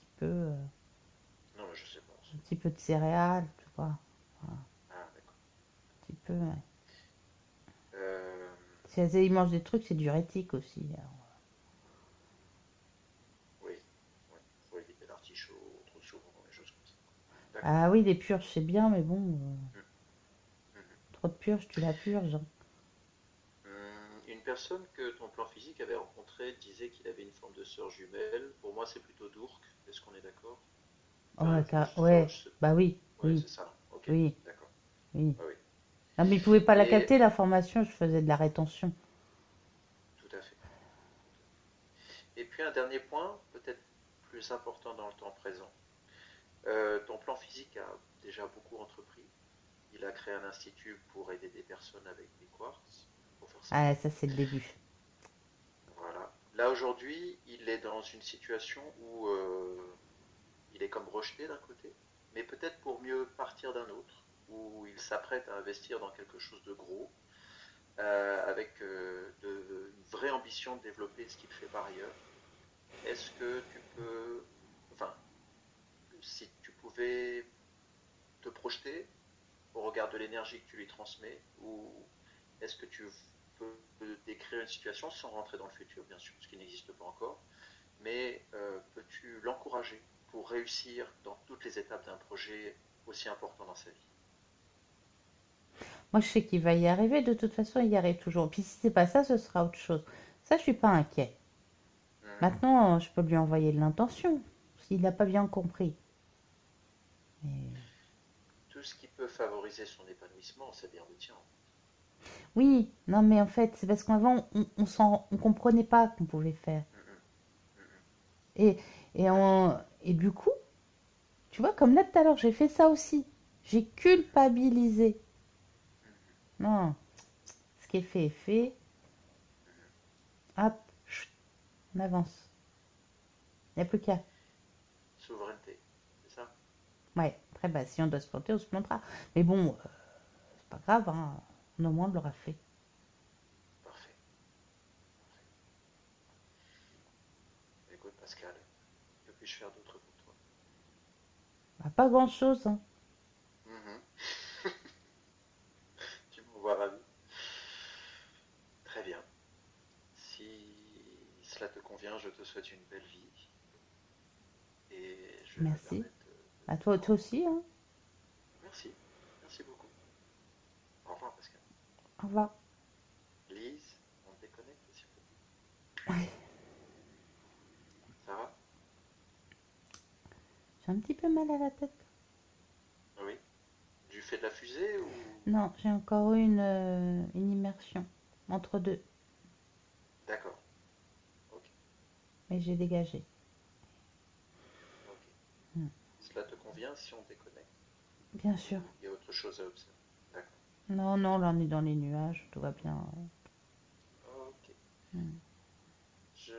Non, mais je sais pas. un petit peu de céréales, tu vois. Voilà, Ah, d'accord. un petit peu, ouais. Euh, Si il mange des trucs, c'est diurétique aussi, alors. oui, oui. Il faut éviter l'artichaut trop souvent, des choses comme ça. D'accord. Ah oui, les purges, c'est bien, mais bon, Mhm, mhm. trop de purges, tu la purges, hein. Une personne que ton plan physique avait rencontrée disait qu'il avait une forme de sœur jumelle. Pour moi, c'est plutôt d'Ourk. Est-ce qu'on est d'accord? Oh, Enfin, ouais, bah oui, ouais, oui, c'est ça. Ok, oui, d'accord. oui. Ah oui. Non, mais il pouvait pas la Et capter, l'information, je faisais de la rétention. tout à fait. Et puis un dernier point, peut-être plus important dans le temps présent. Ton plan physique a déjà beaucoup entrepris. Il a créé un institut pour aider des personnes avec des quartz, pour faire Ah, simple. ça, c'est le début. Voilà. Là aujourd'hui, il est dans une situation où il est comme rejeté d'un côté, mais peut-être pour mieux partir d'un autre, où il s'apprête à investir dans quelque chose de gros, avec une vraie ambition de développer ce qu'il fait par ailleurs. Est-ce que tu peux, enfin, si tu pouvais te projeter au regard de l'énergie que tu lui transmets, ou est-ce que tu peux décrire une situation sans rentrer dans le futur, bien sûr, ce qui n'existe pas encore, mais peux-tu l'encourager pour réussir dans toutes les étapes d'un projet aussi important dans sa vie? Moi, je sais qu'il va y arriver. De toute façon, il y arrive toujours. Puis si c'est pas ça, ce sera autre chose. Ça, je suis pas inquiet. Mhm. Maintenant, je peux lui envoyer de l'intention, s'il n'a pas bien compris. Mais... Tout ce qui peut favoriser son épanouissement, c'est bien le tien. Oui, non, mais en fait, c'est parce qu'avant, on comprenait pas qu'on pouvait faire. Mhm. Mhm. Et, et du coup, tu vois, comme là tout à l'heure, j'ai fait ça aussi. J'ai culpabilisé. Non, ce qui est fait est fait. Hop, chut, on avance. Il n'y a plus qu'à. Souveraineté, c'est ça? Ouais, après, bah, si on doit se planter, on se plantera. Mais bon, c'est pas grave, hein. Au moins, on l'aura fait. Parfait. Écoute, Pascal, que puis-je faire d'autre pour toi? Bah, pas grand-chose, hein. Mhm. Tu m'envoies ravi. Très bien. Si cela te convient, je te souhaite une belle vie et je vais me Merci. permettre À de toi, toi aussi, hein. Merci. Merci beaucoup. Au revoir, Pascal. Au revoir. Lise, on te déconnecte, s'il te plaît. Ouais, Ça va? j'ai un petit peu mal à la tête. Oui. Du fait de la fusée ou... Non, j'ai encore eu une immersion entre deux, D'accord. Ok. mais j'ai dégagé. Ok. Hmm. Cela te convient si on déconnecte Bien sûr. ou il y a autre chose à observer? D'accord. Non, non, là on est dans les nuages, tout va bien. Ok. Hmm. Je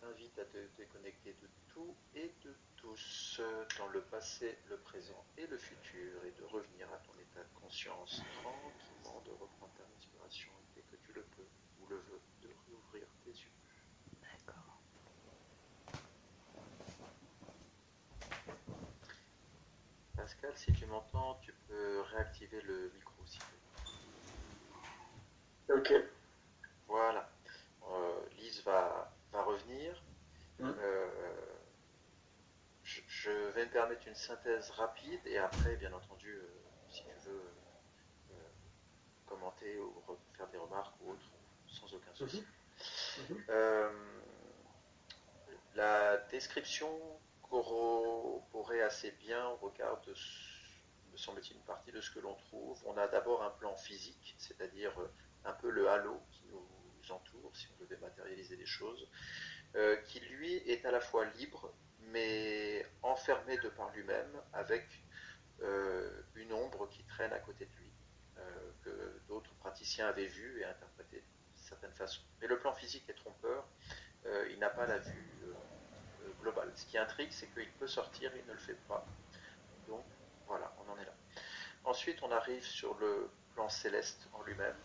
t'invite à te déconnecter de tout et de tous, dans le passé, le présent et le futur, et de revenir à ton état de conscience tranquillement, de reprendre ta respiration et dès que tu le peux ou le veux, de réouvrir tes yeux. D'accord. Pascal, si tu m'entends, tu peux réactiver le micro s'il te plaît. Ok. Voilà. Lise va revenir. Hmm. Je vais me permettre une synthèse rapide et après, bien entendu, si tu veux commenter ou faire des remarques ou autre, sans aucun souci. Mhm. La description corroborait assez bien au regard de, me semble-t-il, une partie de ce que l'on trouve. On a d'abord un plan physique, c'est-à-dire un peu le halo qui nous entoure, si on devait matérialiser les choses, qui lui est à la fois libre, mais enfermé de par lui-même, avec une ombre qui traîne à côté de lui, que d'autres praticiens avaient vu et interprété d'une certaine façon. Mais le plan physique est trompeur, il n'a pas la vue globale. Ce qui intrigue, c'est qu'il peut sortir, il ne le fait pas. Donc voilà, on en est là. Ensuite, on arrive sur le plan céleste en lui-même,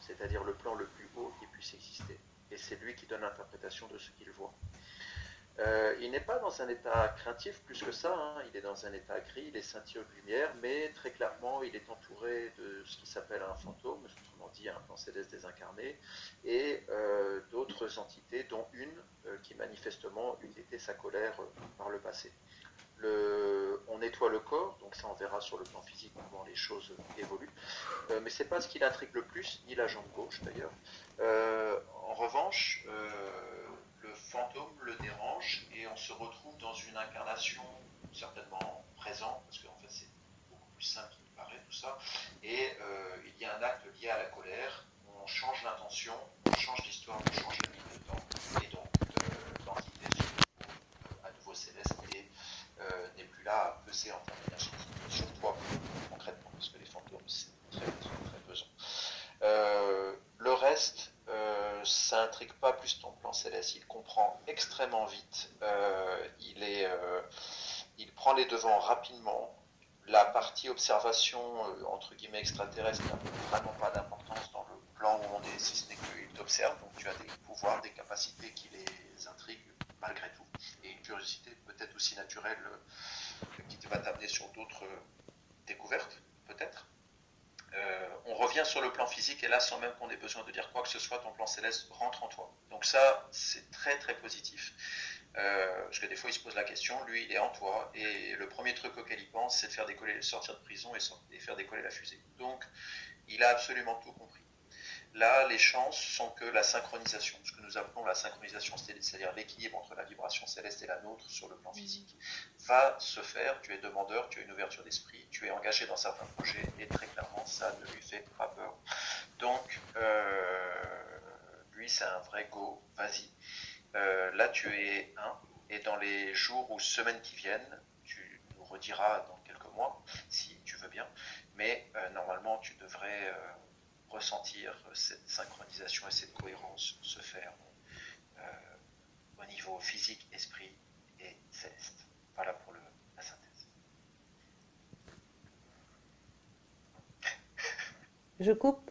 c'est-à-dire le plan le plus haut qui puisse exister. Et c'est lui qui donne l'interprétation de ce qu'il voit. Il n'est pas dans un état craintif plus que ça, hein. Il est dans un état gris, il est scintillé de lumière, mais très clairement il est entouré de ce qui s'appelle un fantôme, autrement dit un plan céleste désincarné, et d'autres entités, dont une qui manifestement eût été sa colère par le passé. On nettoie le corps, donc ça on verra sur le plan physique comment les choses évoluent, mais c'est pas ce qui l'intrigue le plus, ni la jambe gauche d'ailleurs. En revanche, le fantôme le dérange et on se retrouve dans une incarnation certainement présente, parce qu'en fait c'est beaucoup plus simple qu'il ne paraît tout ça, et il y a un acte lié à la colère, on change l'intention, on change l'histoire, on change la ligne de temps, et donc l'entité se retrouve à nouveau céleste et n'est plus là à peser en termes d'énergie sur toi concrètement, parce que les fantômes c'est très, très pesant. Le reste, ça intrigue pas plus ton plan céleste. Il comprend extrêmement vite. Il prend les devants rapidement. La partie observation entre guillemets extraterrestre n'a vraiment pas d'importance dans le plan où on est, si ce n'est qu'il t'observe. Donc tu as des pouvoirs, des capacités qui les intriguent malgré tout, et une curiosité peut-être aussi naturelle qui va t'amener sur d'autres découvertes, peut-être. On revient sur le plan physique et là, sans même qu'on ait besoin de dire quoi que ce soit, ton plan céleste rentre en toi. Donc ça, c'est très très positif. Parce que des fois, il se pose la question, lui, il est en toi, et le premier truc auquel il pense, c'est de faire décoller, sortir de prison et faire décoller la fusée. Donc, il a absolument tout compris. Là, les chances sont que la synchronisation, ce que nous appelons la synchronisation, c'est-à-dire l'équilibre entre la vibration céleste et la nôtre sur le plan physique, va se faire. Tu es demandeur, tu as une ouverture d'esprit, tu es engagé dans certains projets, et très clairement, ça ne lui fait pas peur. Donc, lui, c'est un vrai go, vas-y. Là, tu es un, et dans les jours ou semaines qui viennent, tu nous rediras dans quelques mois, si tu veux bien, mais normalement, tu devrais ressentir cette synchronisation et cette cohérence se faire au niveau physique, esprit et céleste. Voilà pour la synthèse. Je coupe?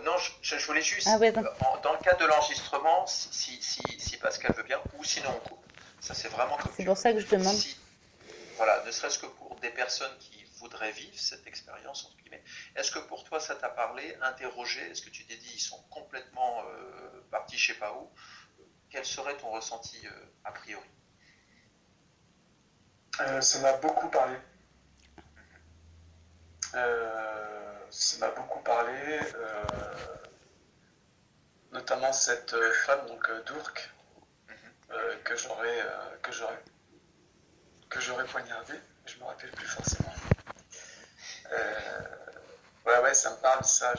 Non, je voulais juste, Ah ouais, dans le cadre de l'enregistrement, si Pascal veut bien, ou sinon on coupe. Ça c'est vraiment comme c'est tu pour veux. ça que je demande. Voilà, ne serait-ce que pour des personnes qui voudraient vivre cette expérience, entre guillemets. Est-ce que pour toi ça t'a parlé, interrogé? Est-ce que tu t'es dit ils sont complètement partis je sais pas où? Quel serait ton ressenti a priori? Ça m'a beaucoup parlé. Ça m'a beaucoup parlé, notamment cette femme, donc Dourk, que j'aurais poignardé, je me rappelle plus forcément. Ouais, ça me parle, ça.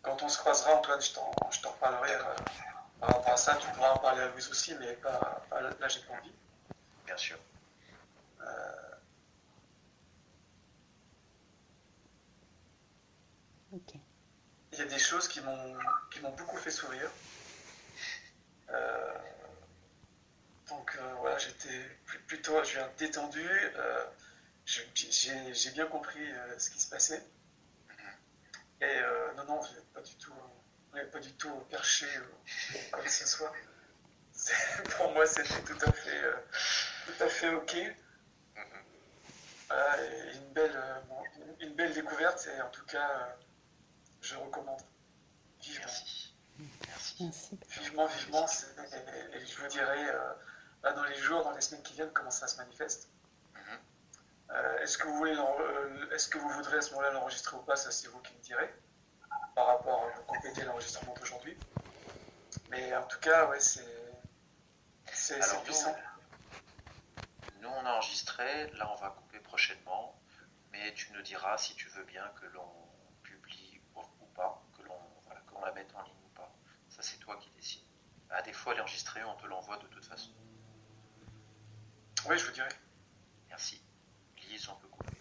Quand on se croisera, Antoine, je t'en reparlerai par rapport à ça. Tu pourras en parler à Louise aussi, mais pas là, j'ai pas envie. Bien sûr. Ok. Il y a des choses qui m'ont beaucoup fait sourire. Euh, voilà, j'étais plutôt je viens détendu. J'ai bien compris ce qui se passait. Et non, on n'est pas du tout perché quoi que ce soit. Pour moi, c'était tout à fait ok. Voilà, et une belle découverte, et en tout cas, je recommande vivement. Merci. Merci. Vivement. Et je vous dirai dans les jours, dans les semaines qui viennent, comment ça se manifeste. Est-ce que vous voudrez à ce moment-là l'enregistrer ou pas? Ça, c'est vous qui me direz, par rapport à compléter l'enregistrement d'aujourd'hui. Mais en tout cas, ouais, c'est puissant. Nous, on a enregistré, là, on va couper prochainement, mais tu nous diras si tu veux bien que l'on publie ou pas, qu'on la mette en ligne ou pas. Ça, c'est toi qui décides. À défaut, elle est enregistrée, on te l'envoie de toute façon. Oui, je vous dirai. Merci. Lise, on peut couper.